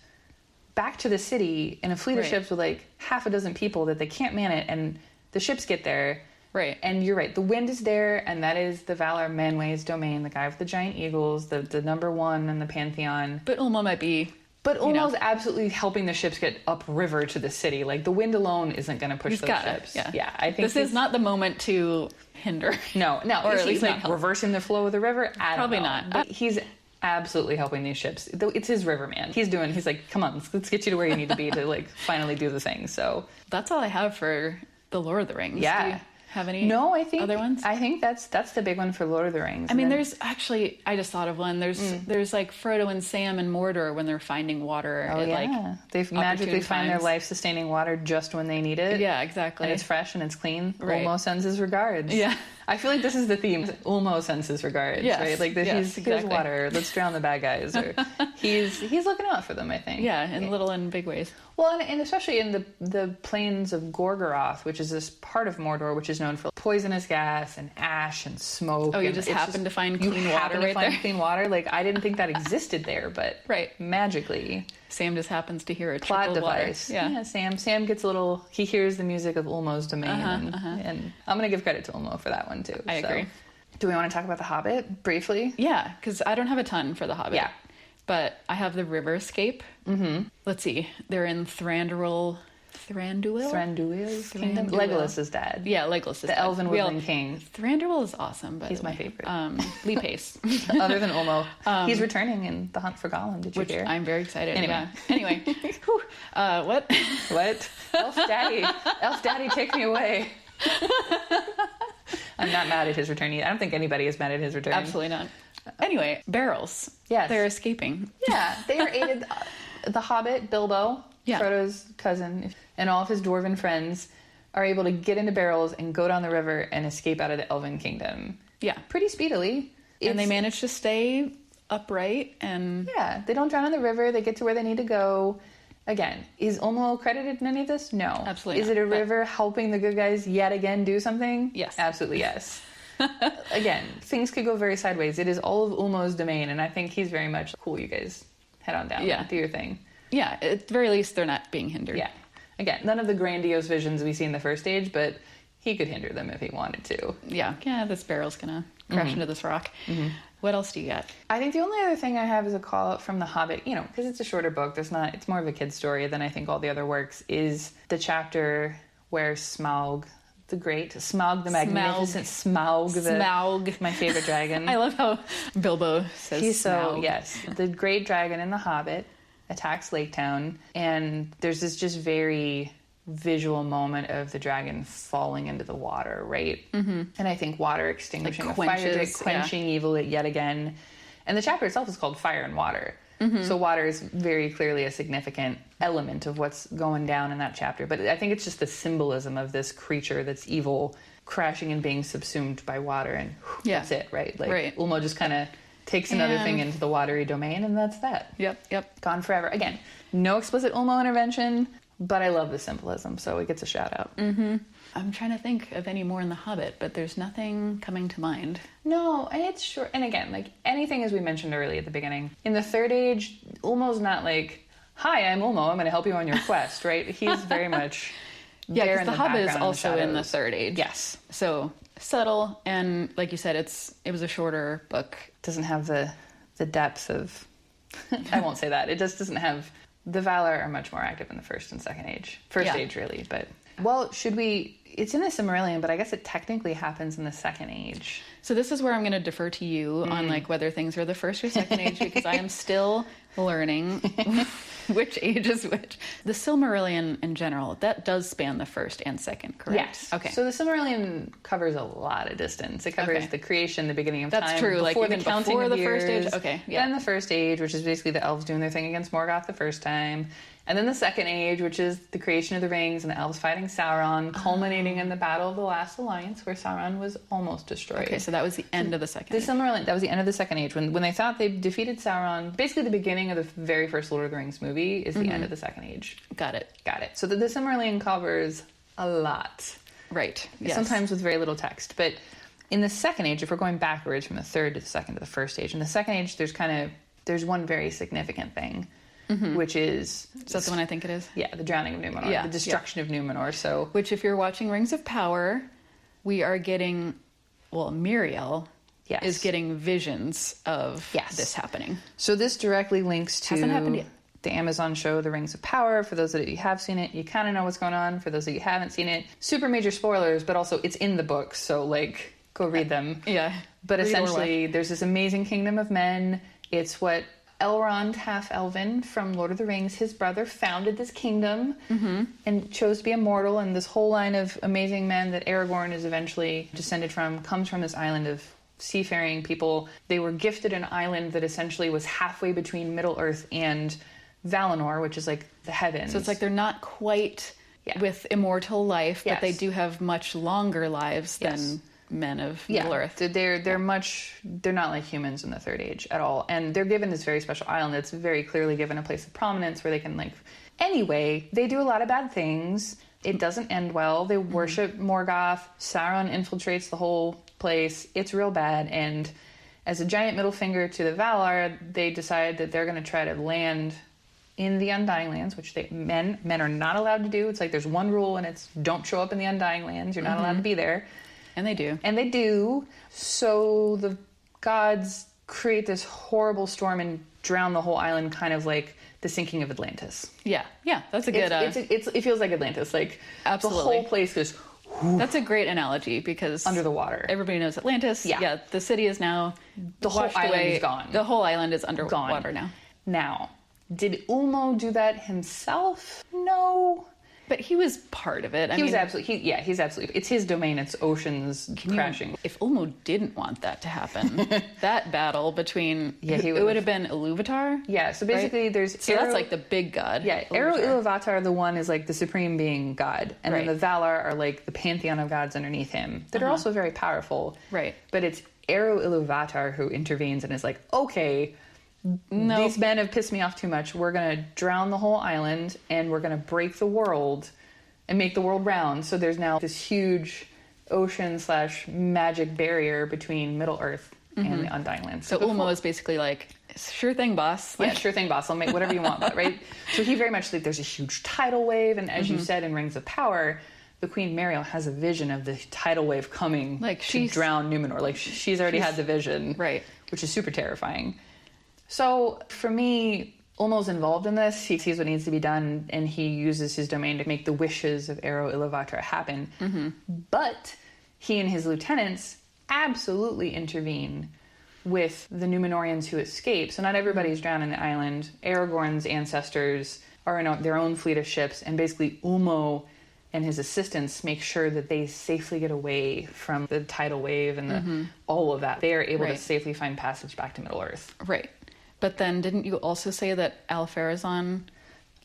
back to the city in a fleet of ships with like half a dozen people that they can't man it. And the ships get there. Right. And you're right. The wind is there. And that is the Valar Manway's domain. The guy with the giant eagles. The number one in the pantheon. But Ulmo might be... But Ulmo's absolutely helping the ships get upriver to the city. Like, the wind alone isn't going to push those ships. Yeah, I think this is not the moment to hinder. No. Or at least not reversing the flow of the river. Probably not. But he's absolutely helping these ships. It's his river, man. He's like, come on, let's get you to where you need to be to like finally do the thing. So that's all I have for the Lord of the Rings. Yeah. Do you have any other ones? I think that's the big one for Lord of the Rings. I mean, there's actually, I just thought of one. There's like Frodo and Sam in Mordor when they're finding water. They've magically find their life-sustaining water just when they need it. Yeah, exactly. And it's fresh and it's clean. Right. Ulmo sends his regards. Yeah. I feel like this is the theme. Ulmo sends his regards, right? Like here's water. Let's drown the bad guys. Or he's looking out for them, I think. Yeah, in little and big ways. Well, and especially in the plains of Gorgoroth, which is this part of Mordor, which is known for poisonous gas and ash and smoke. Oh, you just happen to find clean water right there? Clean water. Like, I didn't think that existed there, but magically. Sam just happens to hear a plot trickle device. Water. Yeah, Sam gets a little. He hears the music of Ulmo's domain, and I'm going to give credit to Ulmo for that one too. I agree. Do we want to talk about The Hobbit briefly? Yeah, because I don't have a ton for The Hobbit. Yeah, but I have the River Escape. Mm-hmm. Let's see, they're in Thranduil's kingdom. Legolas's dad. Yeah, Legolas's dad. The elven woodland king. Thranduil is awesome, but he's my favorite. Lee Pace. Other than Ulmo. He's returning in The Hunt for Gollum. Did you hear? I'm very excited. Anyway. Yeah. Anyway. What? What? Elf Daddy, take me away. I'm not mad at his return. I don't think anybody is mad at his return. Absolutely not. Anyway, barrels. Yes. They're escaping. Yeah, they are aided. The Hobbit, Bilbo, Frodo's cousin, and all of his dwarven friends are able to get into barrels and go down the river and escape out of the Elven Kingdom. Yeah. Pretty speedily. And they manage to stay upright and... Yeah, they don't drown in the river. They get to where they need to go. Again, is Ulmo credited in any of this? No. Absolutely Is not, it a but- river helping the good guys yet again do something? Yes. Absolutely yes. Again, things could go very sideways. It is all of Ulmo's domain, and I think he's very much cool. You guys head on down, do your thing. Yeah, at the very least, they're not being hindered. Yeah. Again, none of the grandiose visions we see in the first age, but he could hinder them if he wanted to. Yeah, this barrel's gonna crash into this rock. What else do you got? I think the only other thing I have is a call out from The Hobbit, because it's a shorter book. It's more of a kid's story than I think all the other works, is the chapter where Smaug the magnificent Smaug, my favorite dragon. I love how Bilbo says He's Smaug. yes. The great dragon in The Hobbit attacks Lake Town, and there's this just very visual moment of the dragon falling into the water, right? Mm-hmm. And I think water extinguishing Like the fire, quenches, quenching evil yet again. And the chapter itself is called Fire and Water. Mm-hmm. So water is very clearly a significant element of what's going down in that chapter. But I think it's just the symbolism of this creature that's evil crashing and being subsumed by water, and that's it, right? Like Ulmo just kind of takes another thing into the watery domain, and that's that. Yep. Gone forever. Again, no explicit Ulmo intervention, but I love the symbolism, so it gets a shout out. Mm-hmm. I'm trying to think of any more in The Hobbit, but there's nothing coming to mind. No, and it's short. And again, like anything, as we mentioned early at the beginning, in the Third Age, Ulmo's not like, "Hi, I'm Ulmo. I'm going to help you on your quest," right? He's very much there because in The the Hobbit is background, also in the Third Age. Yes, so subtle, and like you said, it was a shorter book. Doesn't have the depth of. I won't say that. It just doesn't have. The Valar are much more active in the First and Second Age. First Age, really, but. Well, should we... It's in the Silmarillion, but I guess it technically happens in the Second Age. So this is where I'm going to defer to you on like whether things are the First or Second Age, because I am still learning which age is which. The Silmarillion in general, that does span the First and Second, correct? Yes. Okay. So the Silmarillion covers a lot of distance. It covers the creation, the beginning of time. That's true. Like even before the First Age. Okay. Yeah. Then the First Age, which is basically the elves doing their thing against Morgoth the first time. And then the Second Age, which is the creation of the rings and the elves fighting Sauron, culminating in the Battle of the Last Alliance, where Sauron was almost destroyed. Okay, so that was the end of the Second Age. Silmarillion, that was the end of the Second Age. When they thought they defeated Sauron, basically the beginning of the very first Lord of the Rings movie is the end of the Second Age. Got it. So the Silmarillion covers a lot. Right. Yes. Sometimes with very little text. But in the Second Age, if we're going backwards from the Third to the Second to the First Age, in the Second Age there's one very significant thing. Mm-hmm. Which is... Is that the one I think it is? Yeah, the drowning of Númenor. Yeah, the destruction of Númenor. So, which, if you're watching Rings of Power, we are getting... Well, Miriel is getting visions of this happening. So this directly links to... Hasn't happened yet. The Amazon show, The Rings of Power. For those of you have seen it, you kind of know what's going on. For those of you who haven't seen it, super major spoilers, but also it's in the books, so, like, go read them. Yeah. But essentially, there's this amazing kingdom of men. It's what... Elrond, half elven from Lord of the Rings, his brother founded this kingdom and chose to be immortal, and this whole line of amazing men that Aragorn is eventually descended from comes from this island of seafaring people. They were gifted an island that essentially was halfway between Middle-earth and Valinor, which is like the heavens. So it's like they're not quite with immortal life, but they do have much longer lives than... men of Middle Earth. They're not like humans in the Third Age at all. And they're given this very special island that's very clearly given a place of prominence where they can Anyway, they do a lot of bad things. It doesn't end well. They worship Morgoth. Sauron infiltrates the whole place. It's real bad. And as a giant middle finger to the Valar, they decide that they're going to try to land in the Undying Lands, which men are not allowed to do. It's like there's one rule, and it's don't show up in the Undying Lands. You're not allowed to be there. And they do. And they do. So the gods create this horrible storm and drown the whole island, kind of like the sinking of Atlantis. Yeah, that's a good... It feels like Atlantis. Like, absolutely. The whole place goes... That's a great analogy, because... Under the water. Everybody knows Atlantis. Yeah, the city is now... The whole island is gone. The whole island is underwater now. Now, did Ulmo do that himself? No. But he was part of it. He's absolutely... It's his domain. It's oceans crashing. If Ulmo didn't want that to happen, that battle between... it would have been Ilúvatar? Yeah, so basically there's... So that's like the big god. Yeah, Ilúvatar, the one, is like the supreme being god. And then the Valar are like the pantheon of gods underneath him that are also very powerful. Right. But it's Ilúvatar who intervenes and is like, okay, these men have pissed me off too much. We're going to drown the whole island, and we're going to break the world and make the world round. So there's now this huge ocean/magic barrier between Middle Earth and the Undying Lands. So Ulmo is basically like, sure thing, boss. Yeah, sure thing, boss. I'll make whatever you want, but right? So he very much, like, there's a huge tidal wave, and as you said in Rings of Power, the Queen Mariel has a vision of the tidal wave coming to drown Númenor. Like, she's already had the vision. Right. Which is super terrifying. So, for me, Ulmo's involved in this. He sees what needs to be done, and he uses his domain to make the wishes of Ero Ilúvatar happen. But he and his lieutenants absolutely intervene with the Númenorians who escape. So not everybody's drowned in the island. Aragorn's ancestors are in their own fleet of ships, and basically Ulmo and his assistants make sure that they safely get away from the tidal wave and all of that. They are able to safely find passage back to Middle-earth. Right. But then didn't you also say that Alfarazon,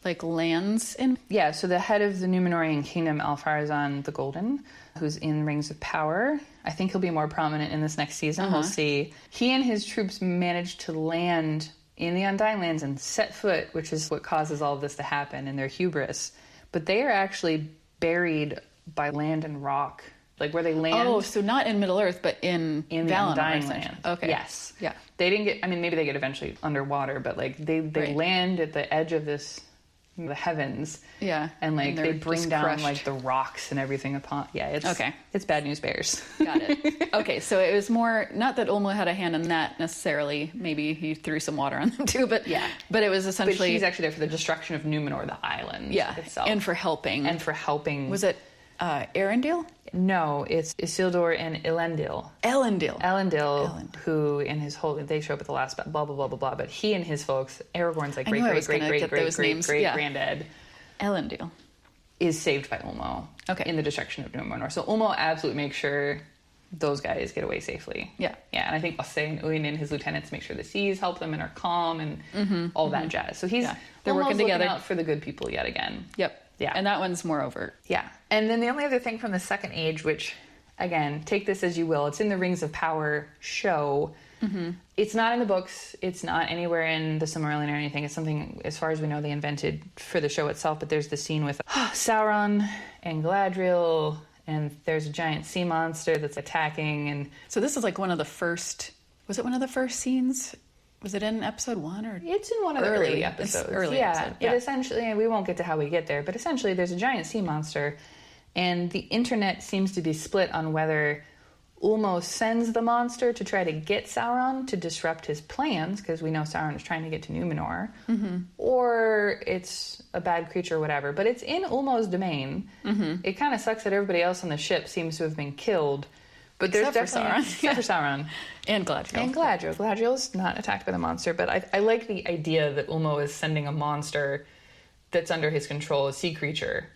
like, lands in... Yeah, so the head of the Númenorian kingdom, Alfarazon the Golden, who's in Rings of Power, I think he'll be more prominent in this next season. We'll see. He and his troops managed to land in the Undying Lands and set foot, which is what causes all of this to happen, in their hubris. But they are actually buried by land and rock, like where they land. Oh, so not in Middle-earth, but in the Valinor, Undying Land. Okay. Yes. Yeah. They didn't get, I mean, maybe they get eventually underwater, but like they land at the edge of the heavens. Yeah. And like they bring down crushed. like the rocks and everything upon. Yeah, it's bad news bears. Got it. Okay, so it was more, not that Ulmo had a hand in that necessarily. Maybe he threw some water on them too, but but it was essentially. But he's actually there for the destruction of Númenor, the island itself. And for helping. Was it Arendelle? No, it's Isildur and Elendil, who in his whole, they show up at the last, blah, blah, blah, blah, blah, but he and his folks, Aragorn's like great granddad, Elendil, is saved by Ulmo in the destruction of Númenor. So Ulmo absolutely makes sure those guys get away safely. Yeah. Yeah, and I think Ossé and Uin and his lieutenants make sure the seas help them and are calm and all that jazz. So they're working together out for the good people yet again. Yep. Yeah. And that one's more overt. Yeah. And then the only other thing from the Second Age, which, again, take this as you will, it's in the Rings of Power show. It's not in the books. It's not anywhere in the Silmarillion or anything. It's something, as far as we know, they invented for the show itself. But there's the scene with Sauron and Galadriel, and there's a giant sea monster that's attacking. And so this is like one of the first... Was it one of the first scenes? Was it in episode 1 or? It's in one of the early episodes. But essentially, we won't get to how we get there, but essentially there's a giant sea monster, and the internet seems to be split on whether Ulmo sends the monster to try to get Sauron to disrupt his plans, because we know Sauron is trying to get to Númenor, or it's a bad creature or whatever. But it's in Ulmo's domain. It kind of sucks that everybody else on the ship seems to have been killed. But except there's definitely except for Sauron. And Galadriel. Galadriel's not attacked by the monster, but I like the idea that Ulmo is sending a monster that's under his control, a sea creature,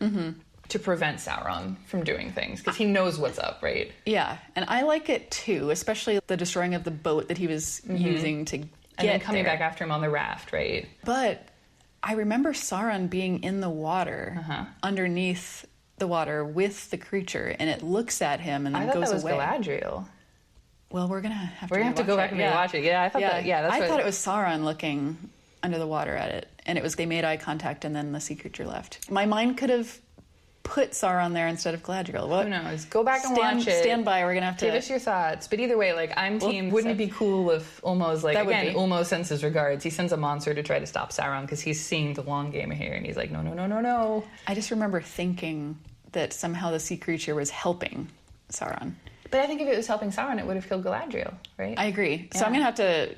to prevent Sauron from doing things, because he knows what's up, right? Yeah, and I like it too, especially the destroying of the boat that he was using to get and then coming back after him on the raft, right? But I remember Sauron being in the water, underneath the water with the creature, and it looks at him and then goes away. I thought that was Galadriel. Well, we're gonna have to go back and rewatch it. Yeah, I thought that. Yeah, I thought it was Sauron looking under the water at it, and it was they made eye contact, and then the sea creature left. My mind could have put Sauron there instead of Galadriel. What? Who knows? Go back and watch it. Stand by. We're gonna have to give us your thoughts. But either way, like I'm team. Wouldn't it be cool if Ulmo's like again? Ulmo sends his regards. He sends a monster to try to stop Sauron because he's seeing the long game here, and he's like, no. I just remember thinking that somehow the sea creature was helping Sauron. But I think if it was helping Sauron, it would have killed Galadriel, right? I agree. So I'm going to have to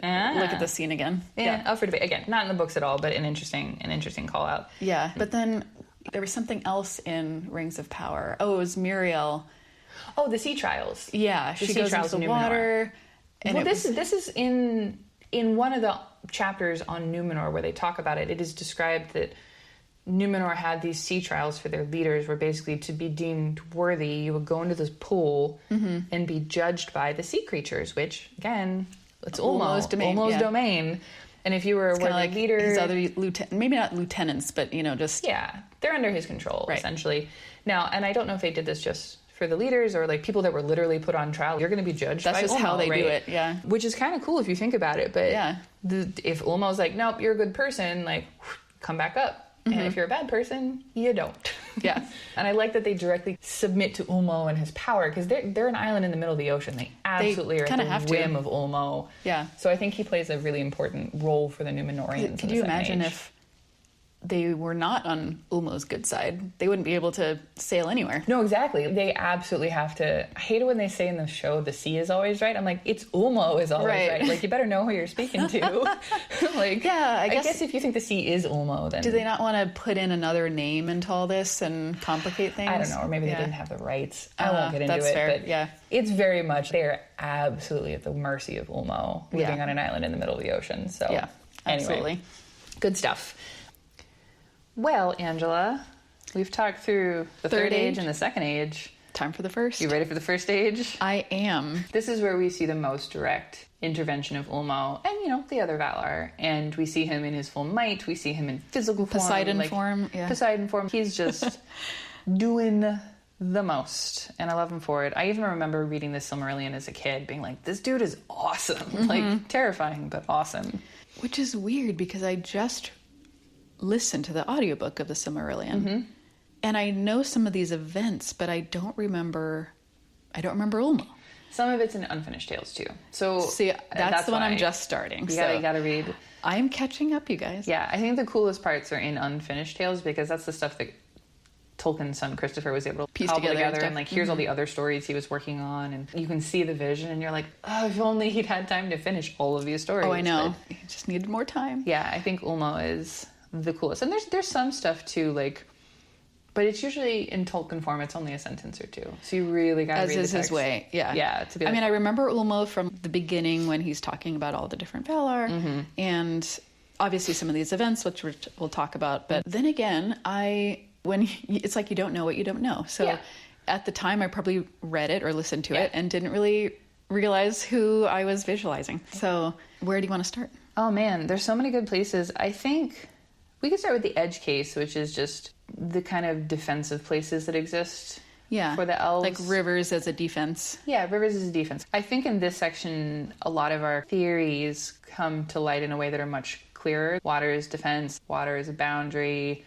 look at the scene again. Yeah, up for debate. Again, not in the books at all, but an interesting call out. Yeah, but then there was something else in Rings of Power. Oh, it was Muriel. Oh, the sea trials. Yeah, she goes into the water. And this is in one of the chapters on Númenor where they talk about it. It is described that Númenor had these sea trials for their leaders, where basically to be deemed worthy, you would go into this pool and be judged by the sea creatures, which, again, it's Ulmo's domain. And if you were one of the leaders... His other maybe not lieutenants, but, just... Yeah, they're under his control, essentially. Now, and I don't know if they did this just for the leaders or like people that were literally put on trial. You're going to be judged by Ulmo. That's just how they right? do it, yeah. Which is kind of cool if you think about it. But if Ulmo's like, nope, you're a good person, like, come back up. And if you're a bad person, you don't. Yeah. And I like that they directly submit to Ulmo and his power, because they're an island in the middle of the ocean. They absolutely are at the whim of Ulmo. Yeah. So I think he plays a really important role for the Numenorians. Could you imagine if they were not on Ulmo's good side? They wouldn't be able to sail anywhere. No, exactly. They absolutely have to. I hate it when they say in the show the sea is always right. I'm like, it's Ulmo is always right. Like, you better know who you're speaking to. Like, yeah, I guess if you think the sea is Ulmo, then... Do they not want to put in another name into all this and complicate things? I don't know. Or maybe they didn't have the rights. I won't get into that's it. Fair. But yeah. It's very much, they're absolutely at the mercy of Ulmo, living on an island in the middle of the ocean. So, yeah, absolutely. Anyway, good stuff. Well, Angela, we've talked through the third age and the second age. Time for the first. You ready for the first age? I am. This is where we see the most direct intervention of Ulmo and, the other Valar. And we see him in his full might. We see him in physical form. Poseidon form. Yeah. Poseidon form. He's just doing the most. And I love him for it. I even remember reading the Silmarillion as a kid, being like, this dude is awesome. Like, terrifying, but awesome. Which is weird, because I just listened to the audiobook of the Silmarillion, and I know some of these events, but I don't remember Ulmo. Some of it's in Unfinished Tales too. So see, that's the one I'm just starting. You gotta read. I'm catching up, you guys. Yeah, I think the coolest parts are in Unfinished Tales, because that's the stuff that Tolkien's son Christopher was able to piece together and like, here's all the other stories he was working on, and you can see the vision, and you're like, oh, if only he'd had time to finish all of these stories. Oh, I know. He just needed more time. Yeah, I think Ulmo is the coolest. And there's some stuff too, like, but it's usually in Tolkien form, it's only a sentence or two. So you really gotta read the text. As is his way, yeah. Yeah, to be like, I mean, I remember Ulmo from the beginning when he's talking about all the different Valar, and obviously some of these events, which we'll talk about. But then again, it's like you don't know what you don't know. So at the time, I probably read it or listened to it and didn't really realize who I was visualizing. So where do you want to start? Oh man, there's so many good places. I think we could start with the edge case, which is just the kind of defensive places that exist for the elves. Like rivers as a defense. Yeah, rivers as a defense. I think in this section, a lot of our theories come to light in a way that are much clearer. Water is defense, water is a boundary,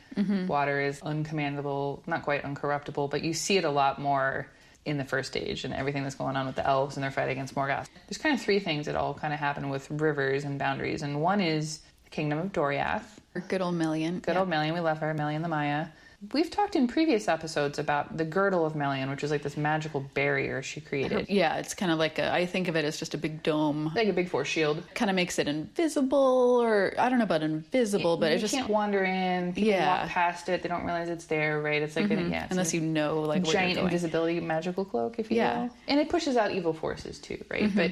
water is uncommandable, not quite uncorruptible, but you see it a lot more in the first age and everything that's going on with the elves and their fight against Morgoth. There's kind of three things that all kind of happen with rivers and boundaries, and one is the kingdom of Doriath. Good old Melian. Good old Melian, we love her, Melian the Maya. We've talked in previous episodes about the girdle of Melian, which is like this magical barrier she created. Yeah, it's kind of like I think of it as just a big dome. Like a big force shield. Kind of makes it invisible, or I don't know about invisible, but it just... You can't wander in, people walk past it, they don't realize it's there, right? It's like, unless you know, like, where giant you're going. invisibility magical cloak, if you will. And it pushes out evil forces too, right? But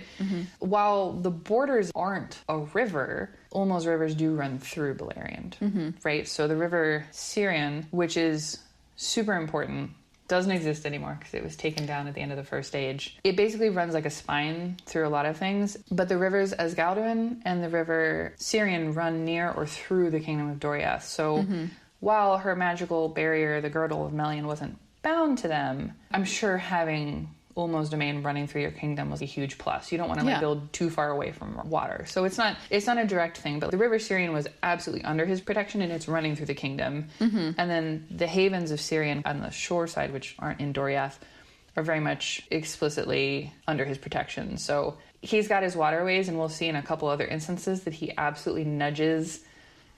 while the borders aren't a river, Ulmo's rivers do run through Beleriand, right? So the river Sirion, which is super important, doesn't exist anymore because it was taken down at the end of the first age. It basically runs like a spine through a lot of things, but the rivers Asgalduin and the river Sirion run near or through the kingdom of Doriath. So while her magical barrier, the girdle of Melian, wasn't bound to them, I'm sure having Ulmo's domain running through your kingdom was a huge plus. You don't want to build too far away from water. So it's not a direct thing, but the river Sirion was absolutely under his protection, and it's running through the kingdom. And then the havens of Sirion on the shore side, which aren't in Doriath, are very much explicitly under his protection. So he's got his waterways, and we'll see in a couple other instances that he absolutely nudges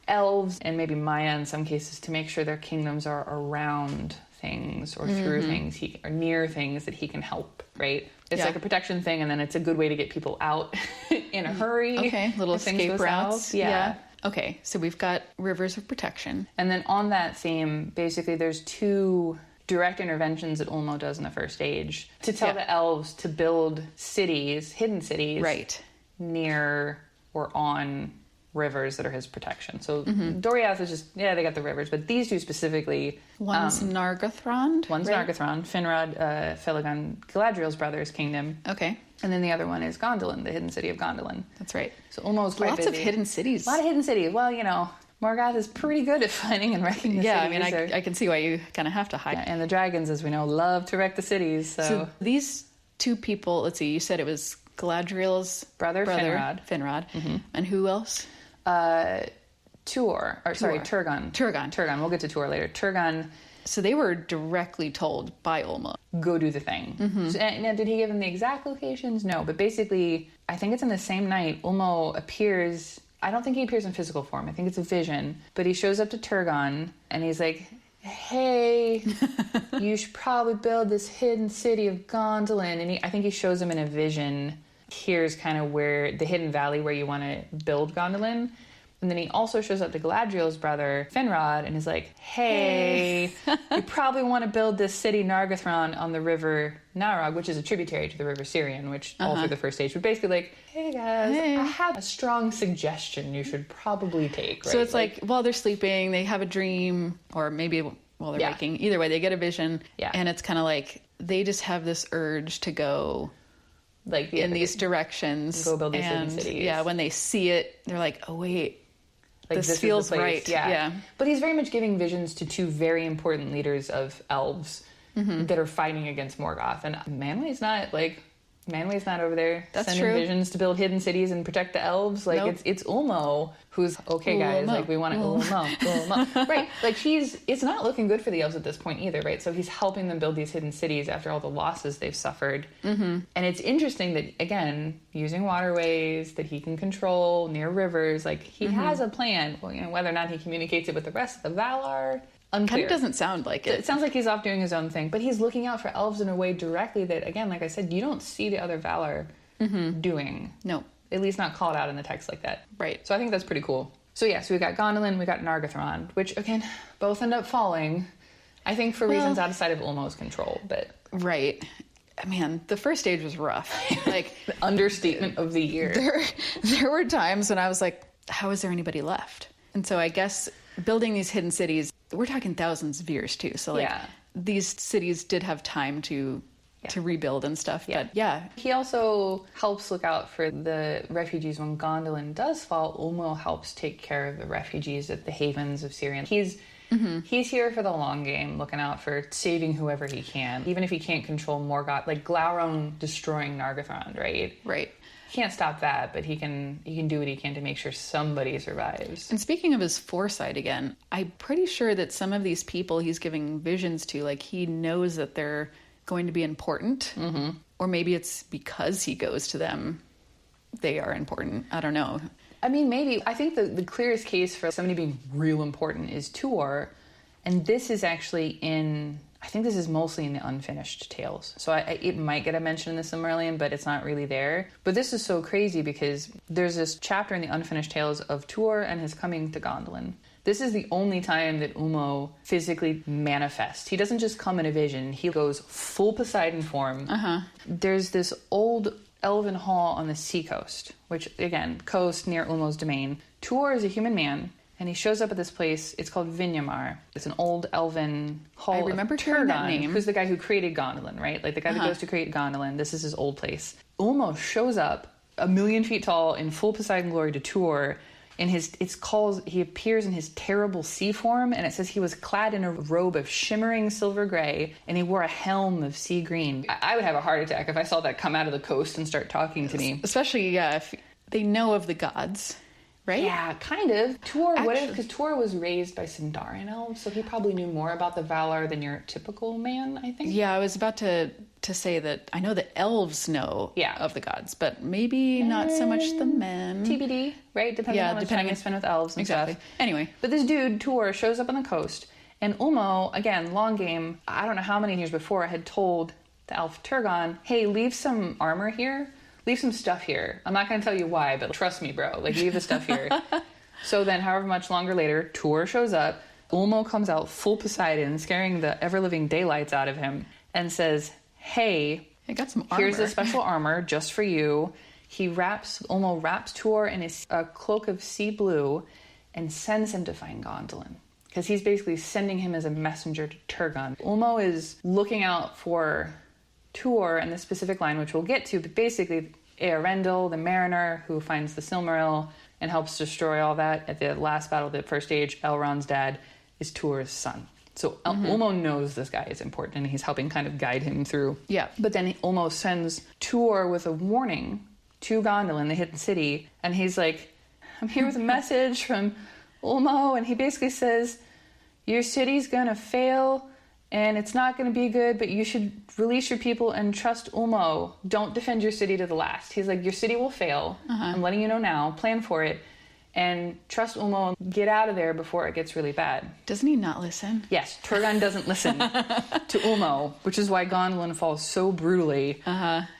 elves and maybe Maya in some cases to make sure their kingdoms are around things or through things or near things that he can help, right? It's like a protection thing, and then it's a good way to get people out in a hurry. Okay, little escape routes. South. Yeah. Okay, so we've got rivers of protection. And then on that theme, basically there's two direct interventions that Ulmo does in the first age to tell the elves to build cities, hidden cities, near or on rivers that are his protection. So Doriath is just, they got the rivers, but these two specifically... One's Nargothrond? One's Nargothrond, Finrod, Felagund, Galadriel's brother's kingdom. Okay. And then the other one is Gondolin, the hidden city of Gondolin. That's right. So Ulmo's quite busy. Lots of hidden cities. A lot of hidden cities. Well, Morgoth is pretty good at finding and wrecking the Yeah, cities. I mean, I can see why you kind of have to hide. Yeah, and the dragons, as we know, love to wreck the cities. So these two people, let's see, you said it was Galadriel's brother Finrod. Mm-hmm. And who else? Turgon. Turgon. We'll get to Tuor later. Turgon. So they were directly told by Ulmo. Go do the thing. Mm-hmm. So, now, did he give them the exact locations? No, but basically, I think it's in the same night, Ulmo appears. I don't think he appears in physical form. I think it's a vision. But he shows up to Turgon, and he's like, hey, you should probably build this hidden city of Gondolin. And I think he shows him in a vision. Here's kind of where the hidden valley where you want to build Gondolin. And then he also shows up to Galadriel's brother, Finrod, and is like, hey, you probably want to build this city, Nargothrond, on the river Narog, which is a tributary to the river Sirion, which all through the first stage would basically like, hey guys, I have a strong suggestion you should probably take. Right? So it's like while they're sleeping, they have a dream, or maybe while they're waking. Either way, they get a vision. Yeah. And it's kind of like they just have this urge to go like in these directions. Go build these hidden cities. Yeah, when they see it, they're like, oh, wait. Like, this feels right. Yeah. But he's very much giving visions to two very important leaders of elves that are fighting against Morgoth. And Manway's not over there sending visions to build hidden cities and protect the elves. Like it's Ulmo who's okay, guys. Like we want to Ulmo. Right. Like it's not looking good for the elves at this point either, right? So he's helping them build these hidden cities after all the losses they've suffered. Mm-hmm. And it's interesting that again, using waterways that he can control near rivers, like he has a plan. Well, whether or not he communicates it with the rest of the Valar. Unclear. Kind of doesn't sound like it. It sounds like he's off doing his own thing, but he's looking out for elves in a way directly that, again, like I said, you don't see the other Valar doing. No. At least not called out in the text like that. Right. So I think that's pretty cool. So we got Gondolin, we got Nargothrond, which, again, both end up falling, I think for reasons outside of Ulmo's control, but... Right. Man, the first stage was rough. Like the understatement of the year. There were times when I was like, how is there anybody left? And so I guess building these hidden cities, we're talking thousands of years too. So these cities did have time to rebuild and stuff. Yeah. But he also helps look out for the refugees when Gondolin does fall. Ulmo helps take care of the refugees at the havens of Sirion. He's here for the long game, looking out for saving whoever he can, even if he can't control Morgoth, like Glaurung destroying Nargothrond, right? Right. Can't stop that, but he can do what he can to make sure somebody survives. And speaking of his foresight again, I'm pretty sure that some of these people he's giving visions to, like he knows that they're going to be important, or maybe it's because he goes to them, they are important. I don't know. I mean, maybe. I think the clearest case for somebody being real important is Tuor, and this is actually I think this is mostly in the unfinished tales. So it might get a mention in the Silmarillion, but it's not really there. But this is so crazy because there's this chapter in the unfinished tales of Tuor and his coming to Gondolin. This is the only time that Ulmo physically manifests. He doesn't just come in a vision. He goes full Poseidon form. There's this old elven hall on the seacoast, which, again, coast near Ulmo's domain. Tuor is a human man. And he shows up at this place. It's called Vinyamar. It's an old elven hall. I remember hearing that name. Who's the guy who created Gondolin, right? Like the guy that goes to create Gondolin. This is his old place. Ulmo shows up 1,000,000 feet tall in full Poseidon glory to Tuor. And he appears in his terrible sea form, and it says he was clad in a robe of shimmering silver gray, and he wore a helm of sea green. I would have a heart attack if I saw that come out of the coast and start talking to me. Especially, if they know of the gods. Right? Yeah, kind of. Because Tuor was raised by Sindarian elves, so he probably knew more about the Valar than your typical man, I think. Yeah, I was about to say that I know the elves know of the gods, but maybe not so much the men. TBD, right? Depending on how much time you spend with elves and stuff. Anyway. But this dude, Tuor, shows up on the coast, and Ulmo, again, long game, I don't know how many years before, had told the elf Turgon, hey, leave some armor here. Leave some stuff here. I'm not going to tell you why, but trust me, bro. Like, leave the stuff here. So then, however much longer later, Tuor shows up. Ulmo comes out full Poseidon, scaring the ever-living daylights out of him, and says, hey, I got some armor. Here's a special armor just for you. Ulmo wraps Tuor in a cloak of sea blue and sends him to find Gondolin. Because he's basically sending him as a messenger to Turgon. Ulmo is looking out for Tuor and the specific line, which we'll get to, but basically Eärendil, the mariner who finds the Silmaril, and helps destroy all that. At the last battle of the First Age, Elrond's dad is Tuor's son. So Ulmo knows this guy is important, and he's helping kind of guide him through. Yeah. But then Ulmo sends Tuor with a warning to Gondolin, the hidden city, and he's like, I'm here with a message from Ulmo, and he basically says, your city's gonna fail, and it's not gonna be good, but you should release your people and trust Ulmo. Don't defend your city to the last. He's like, your city will fail. I'm letting you know now. Plan for it. And trust Ulmo and get out of there before it gets really bad. Doesn't he not listen? Yes, Turgon doesn't listen to Ulmo, which is why Gondolin falls so brutally.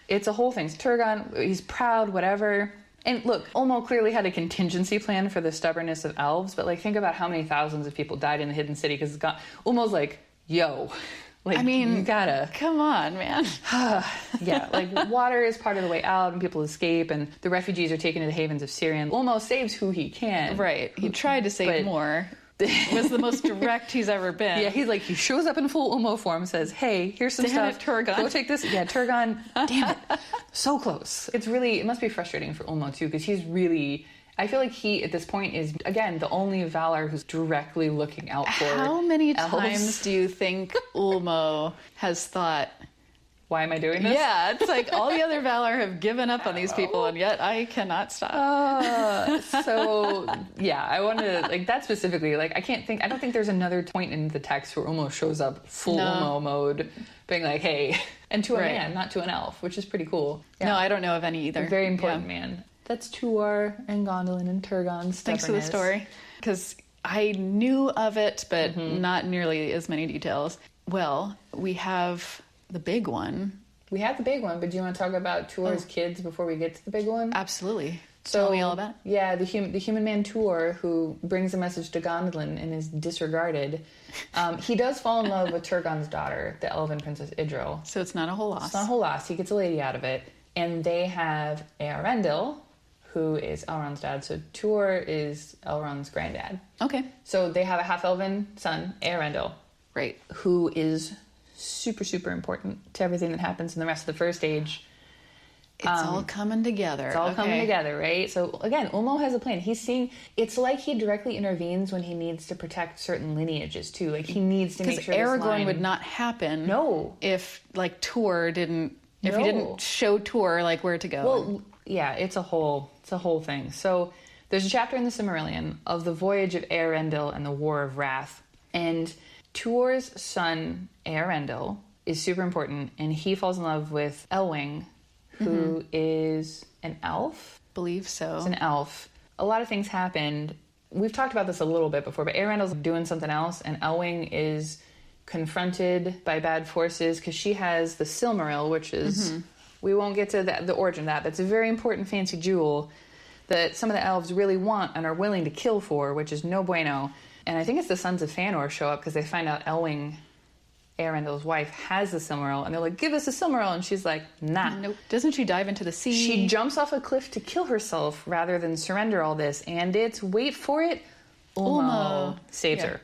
It's a whole thing. So Turgon, he's proud, whatever. And look, Ulmo clearly had a contingency plan for the stubbornness of elves, but like think about how many thousands of people died in the hidden city because Ulmo's like, yo, like, I mean, you gotta... Come on, man. Yeah, like water is part of the way out and people escape and the refugees are taken to the havens of Syrian. Ulmo saves who he can. Right. He tried to save more. It was the most direct he's ever been. Yeah, he's like, he shows up in full Ulmo form, says, hey, here's some Damn stuff. it, Turgon. Go take this. Yeah, Turgon, damn it. So close. It must be frustrating for Ulmo too, because he's really... I feel like he, at this point, is, again, the only Valar who's directly looking out for How many elves. times do you think Ulmo has thought, why am I doing this? yeah, it's like all the other Valar have given up on these people, and yet I cannot stop. So, yeah, I want to, like, that specifically, like, I don't think there's another point in the text where Ulmo shows up full Ulmo mode, being like, hey, and to a man, not to an elf, which is pretty cool. Yeah. No, I don't know of any either. A very important man. That's Tuor and Gondolin and Turgon's stubbornness. Thanks for the story. Because I knew of it, but not nearly as many details. Well, we have the big one. We have the big one, but do you want to talk about Tuor's kids before we get to the big one? Absolutely. So, tell me all about it. Yeah, the human man Tuor, who brings a message to Gondolin and is disregarded, he does fall in love with Turgon's daughter, the elven princess Idril. So it's not a whole loss. It's not a whole loss. He gets a lady out of it. And they have Eärendil, who is Elrond's dad. So Tuor is Elrond's granddad. Okay. So they have a half-elven son, Eärendil. Right. Who is super, super important to everything that happens in the rest of the First Age. It's all coming together. It's all coming together, right? So again, Ulmo has a plan. He's seeing, it's like he directly intervenes when he needs to protect certain lineages too. Like he needs to make sure Because this Aragorn line... would not happen. No. If like Tuor didn't, if he didn't show Tuor like where to go. Well, yeah, it's a whole thing. So there's a chapter in the Silmarillion of the voyage of Eärendil and the War of Wrath. And Tuor's son, Eärendil, is super important, and he falls in love with Elwing, who is an elf. Believe so. It's an elf. A lot of things happened. We've talked about this a little bit before, but Eärendil's doing something else, and Elwing is confronted by bad forces because she has the Silmaril, which is... We won't get to the origin of that, but it's a very important fancy jewel that some of the elves really want and are willing to kill for, which is no bueno. And I think it's the Sons of Fëanor show up because they find out Elwing, Eärendil's wife, has the Silmaril, and they're like, give us the Silmaril, and she's like, nah. Nope. Doesn't she dive into the sea? She jumps off a cliff to kill herself rather than surrender all this, and it's, wait for it, Ulmo saves her.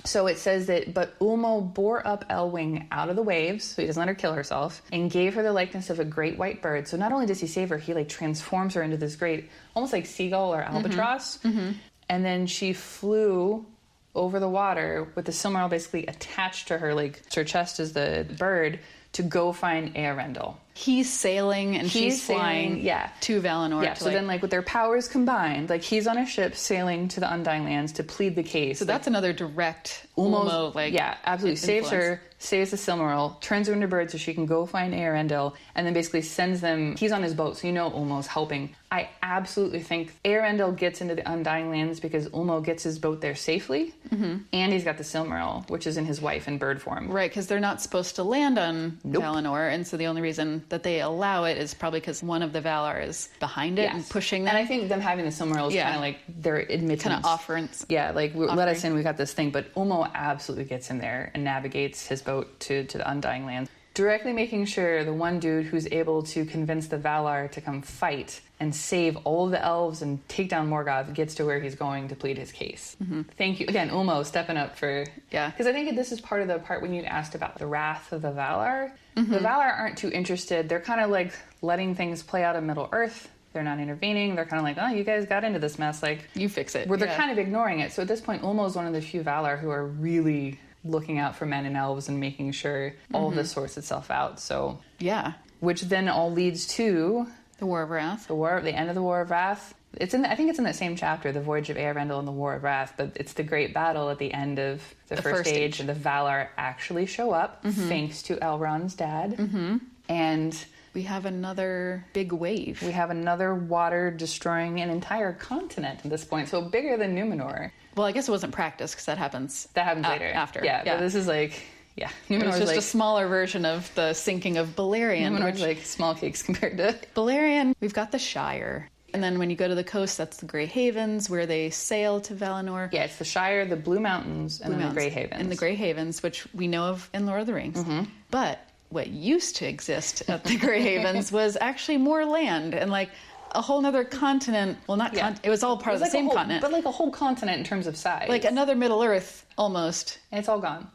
So it says that, but Ulmo bore up Elwing out of the waves, so he doesn't let her kill herself, and gave her the likeness of a great white bird. So not only does he save her, he like transforms her into this great, almost like seagull or albatross. And then she flew over the water with the Silmaril basically attached to her, like her chest is the bird, to go find Eärendil. He's sailing and she's flying to Valinor. Yeah, so then like with their powers combined, like he's on a ship sailing to the Undying Lands to plead the case. So that's another direct Ulmo, like... Yeah, absolutely. Saves her, saves the Silmaril, turns her into a bird so she can go find Eärendil, and then basically sends them... He's on his boat, so you know Ulmo's helping. I absolutely think Eärendil gets into the Undying Lands because Ulmo gets his boat there safely, and he's got the Silmaril, which is in his wife in bird form. Right, because they're not supposed to land on Valinor, and so the only reason that they allow it is probably because one of the Valar is behind it and pushing them. And I think them having the Silmaril is kind of like their admittance. Kind of offerance. Yeah, like let us in, we got this thing. But Ulmo absolutely gets in there and navigates his boat to the Undying Lands, directly making sure the one dude who's able to convince the Valar to come fight and save all of the elves and take down Morgoth gets to where he's going to plead his case. Thank you. Again, Ulmo stepping up for... Yeah. Because I think this is part of the part when you asked about the wrath of the Valar. The Valar aren't too interested. They're kind of like letting things play out in Middle-earth. They're not intervening. They're kind of like, oh, you guys got into this mess. Like, you fix it. Where they're kind of ignoring it. So at this point, Ulmo is one of the few Valar who are really looking out for men and elves and making sure all of this sorts itself out. So yeah, which then all leads to the War of Wrath. The end of the War of Wrath. I think it's in that same chapter, the Voyage of Eärendil and the War of Wrath, but it's the great battle at the end of the first age, and the Valar actually show up, thanks to Elrond's dad. And we have another big wave. We have another water destroying an entire continent at this point, so bigger than Númenor. Well, I guess it wasn't practice, because that happens later. After. Yeah, but this is like... Yeah, Númenor's just a smaller version of the sinking of Beleriand. Númenor's like small cakes compared to... Beleriand, we've got the Shire. And then when you go to the coast, that's the Grey Havens, where they sail to Valinor. Yeah, it's the Shire, the Blue Mountains, and then the Grey Havens. And the Grey Havens, which we know of in Lord of the Rings. But what used to exist at the Grey Havens was actually more land and like a whole nother continent. Well, it was all part of the same continent. But like a whole continent in terms of size. Like another Middle Earth, almost. And it's all gone.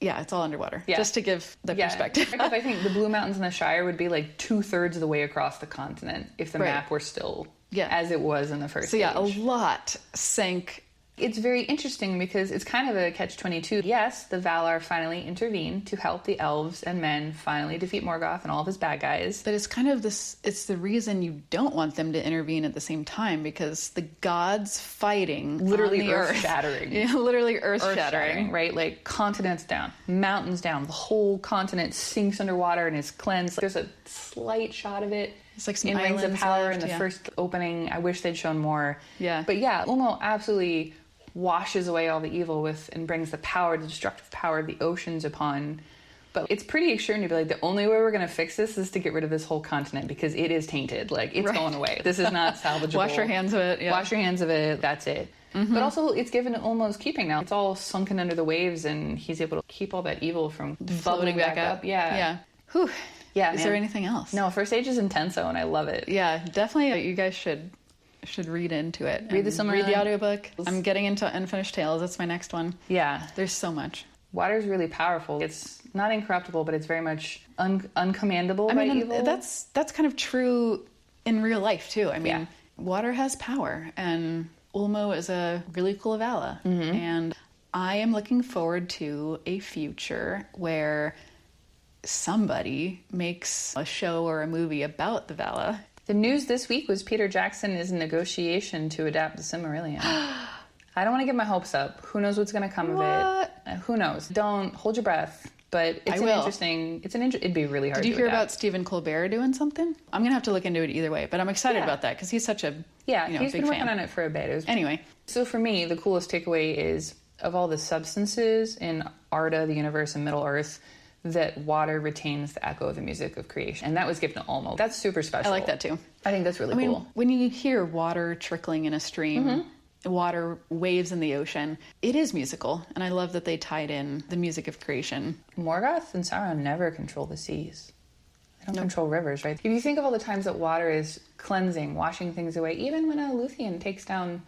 Yeah, it's all underwater. Yeah. Just to give the perspective. Because I think the Blue Mountains and the Shire would be like 2/3 of the way across the continent if the map were still as it was in the first age. So a lot sank. It's very interesting because it's kind of a catch-22. Yes, the Valar finally intervene to help the elves and men finally defeat Morgoth and all of his bad guys. But it's kind of this, it's the reason you don't want them to intervene at the same time, because the gods fighting literally earth-shattering. Yeah, literally earth-shattering. Right? Like continents down, mountains down, the whole continent sinks underwater and is cleansed. There's a slight shot of it. It's like some in Rings of Power left, in the first opening. I wish they'd shown more. Yeah. But yeah, Ulmo absolutely washes away all the evil and brings the destructive power of the oceans upon. But it's pretty extreme to be like, the only way we're going to fix this is to get rid of this whole continent because it is tainted. Like, it's going away. This is not salvageable. Wash your hands of it. Yeah. Wash your hands of it. That's it. But also, it's given to Ulmo's keeping now. It's all sunken under the waves, and he's able to keep all that evil from floating back up. Yeah. Whew. Yeah. Is there anything else? No, First Age is intenso, and I love it. Yeah, definitely. You guys should read into it. Read the Silmarillion. Read the audiobook. I'm getting into Unfinished Tales. That's my next one. Yeah. There's so much. Water's really powerful. It's not incorruptible, but it's very much uncommandable by evil. That's kind of true in real life, too. I mean, water has power, and Ulmo is a really cool Vala. And I am looking forward to a future where somebody makes a show or a movie about the Vala. The news this week was Peter Jackson is in negotiation to adapt the Silmarillion. I don't want to get my hopes up. Who knows what's going to come of it? Who knows? Don't hold your breath. But it's it'd be really hard to Did you hear about Stephen Colbert doing something? I'm going to have to look into it either way, but I'm excited about that because he's such a he's big been working fan. on it for a bit. Anyway. So for me, the coolest takeaway is, of all the substances in Arda, the universe, and Middle-earth, that water retains the echo of the music of creation. And that was given to Ulmo. That's super special. I like that too. I think that's really cool. I mean, when you hear water trickling in a stream, water waves in the ocean, it is musical. And I love that they tied in the music of creation. Morgoth and Sauron never control the seas. They don't control rivers, right? If you think of all the times that water is cleansing, washing things away, even when Luthien takes down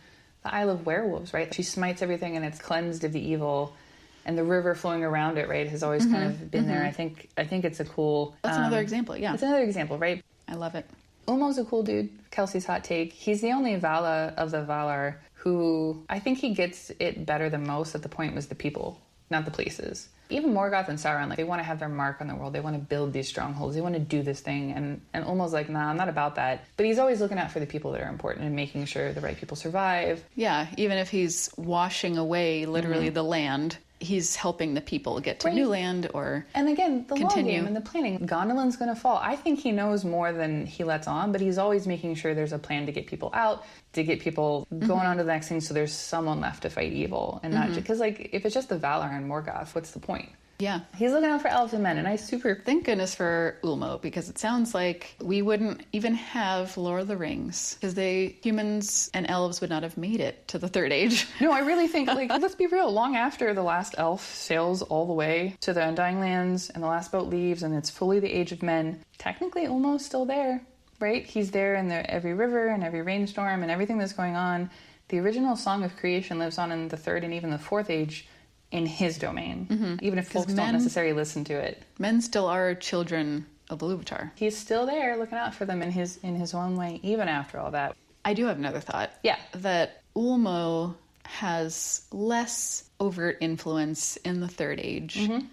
the Isle of Werewolves, right? She smites everything and it's cleansed of the evil. And the river flowing around it, right, has always kind of been there. I think it's a cool... That's another example, yeah. It's another example, right? I love it. Ulmo's a cool dude. Kelsey's hot take. He's the only Vala of the Valar who... I think he gets it better than most. At the point was the people, not the places. Even Morgoth and Sauron, like, they want to have their mark on the world. They want to build these strongholds. They want to do this thing. And Ulmo's like, nah, I'm not about that. But he's always looking out for the people that are important and making sure the right people survive. Yeah, even if he's washing away literally the land... He's helping the people get to new land or And again, the continue. long game and the planning. Gondolin's going to fall. I think he knows more than he lets on, but he's always making sure there's a plan to get people out, to get people going on to the next thing so there's someone left to fight evil. And not because, like, if it's just the Valar and Morgoth, what's the point? Yeah. He's looking out for elves and men, and Thank goodness for Ulmo, because it sounds like we wouldn't even have Lord of the Rings, because humans and elves would not have made it to the Third Age. No, I really think, like, let's be real, long after the last elf sails all the way to the Undying Lands, and the last boat leaves, and it's fully the Age of Men, technically Ulmo's still there, right? He's there in every river and every rainstorm and everything that's going on. The original Song of Creation lives on in the Third and even the Fourth Age, in his domain, even if folks don't necessarily listen to it. Men still are children Iluvatar. He's still there looking out for them in his own way, even after all that. I do have another thought. Yeah. That Ulmo has less overt influence in the Third Age. Mm-hmm.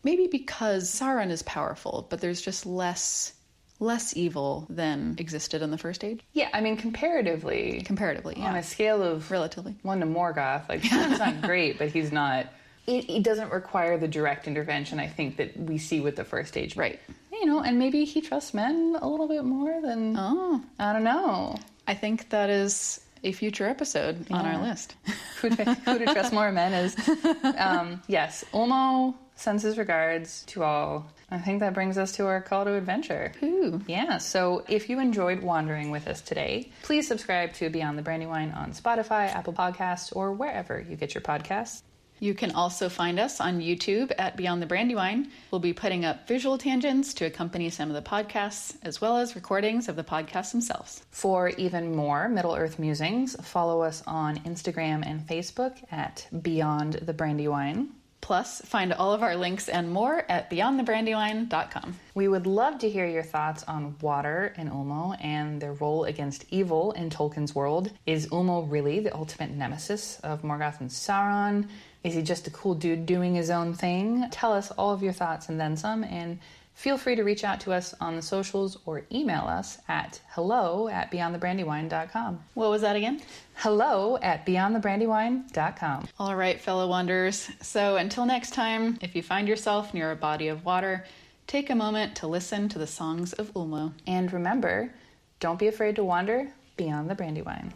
Maybe because Sauron is powerful, but there's just less evil than existed in the First Age. Yeah, I mean, comparatively, yeah. On a scale of relatively 1 to Morgoth, like, he's not great, but he's not... It doesn't require the direct intervention, I think, that we see with the First Age. Right. You know, and maybe he trusts men a little bit more than... Oh. I don't know. I think that is a future episode on our list. Who to trust more, men is... yes, Ulmo sends his regards to all. I think that brings us to our call to adventure. Ooh. Yeah, so if you enjoyed wandering with us today, please subscribe to Beyond the Brandywine on Spotify, Apple Podcasts, or wherever you get your podcasts. You can also find us on YouTube at Beyond the Brandywine. We'll be putting up visual tangents to accompany some of the podcasts, as well as recordings of the podcasts themselves. For even more Middle-earth musings, follow us on Instagram and Facebook at Beyond the Brandywine. Plus, find all of our links and more at beyondthebrandywine.com. We would love to hear your thoughts on water and Ulmo and their role against evil in Tolkien's world. Is Ulmo really the ultimate nemesis of Morgoth and Sauron? Is he just a cool dude doing his own thing? Tell us all of your thoughts and then some, and feel free to reach out to us on the socials or email us at hello@beyondthebrandywine.com. What was that again? hello@beyondthebrandywine.com. All right, fellow wanderers. So until next time, if you find yourself near a body of water, take a moment to listen to the songs of Ulmo. And remember, don't be afraid to wander beyond the Brandywine.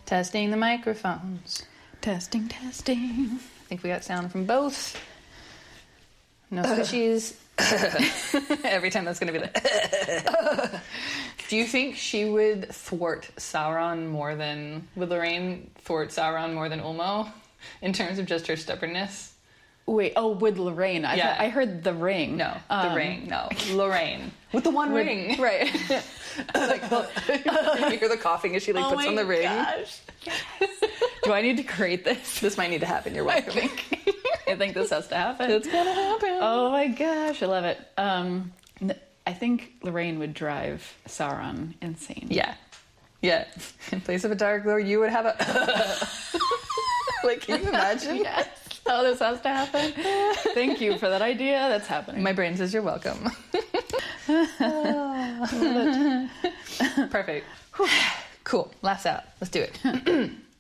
Testing the microphones. Testing. I think we got sound from both. No squishies. Every time that's going to be like... Do you think she would thwart Sauron more than... Would Lorraine thwart Sauron more than Ulmo? In terms of just her stubbornness? Wait, with Lorraine. I heard the ring. No, the ring. No, Lorraine. With the one ring. Right. Like, you hear the coughing as she puts on the ring. Gosh. Yes. Do I need to create this? This might need to happen. You're welcome. I think this has to happen. It's gonna happen. Oh my gosh, I love it. I think Lorraine would drive Sauron insane. Yeah. In place of a Dark Lord, you would have a... Can you imagine? Yes. Oh, this has to happen. Thank you for that idea. That's happening. My brain says you're welcome. Perfect. Cool. Last out. Let's do it.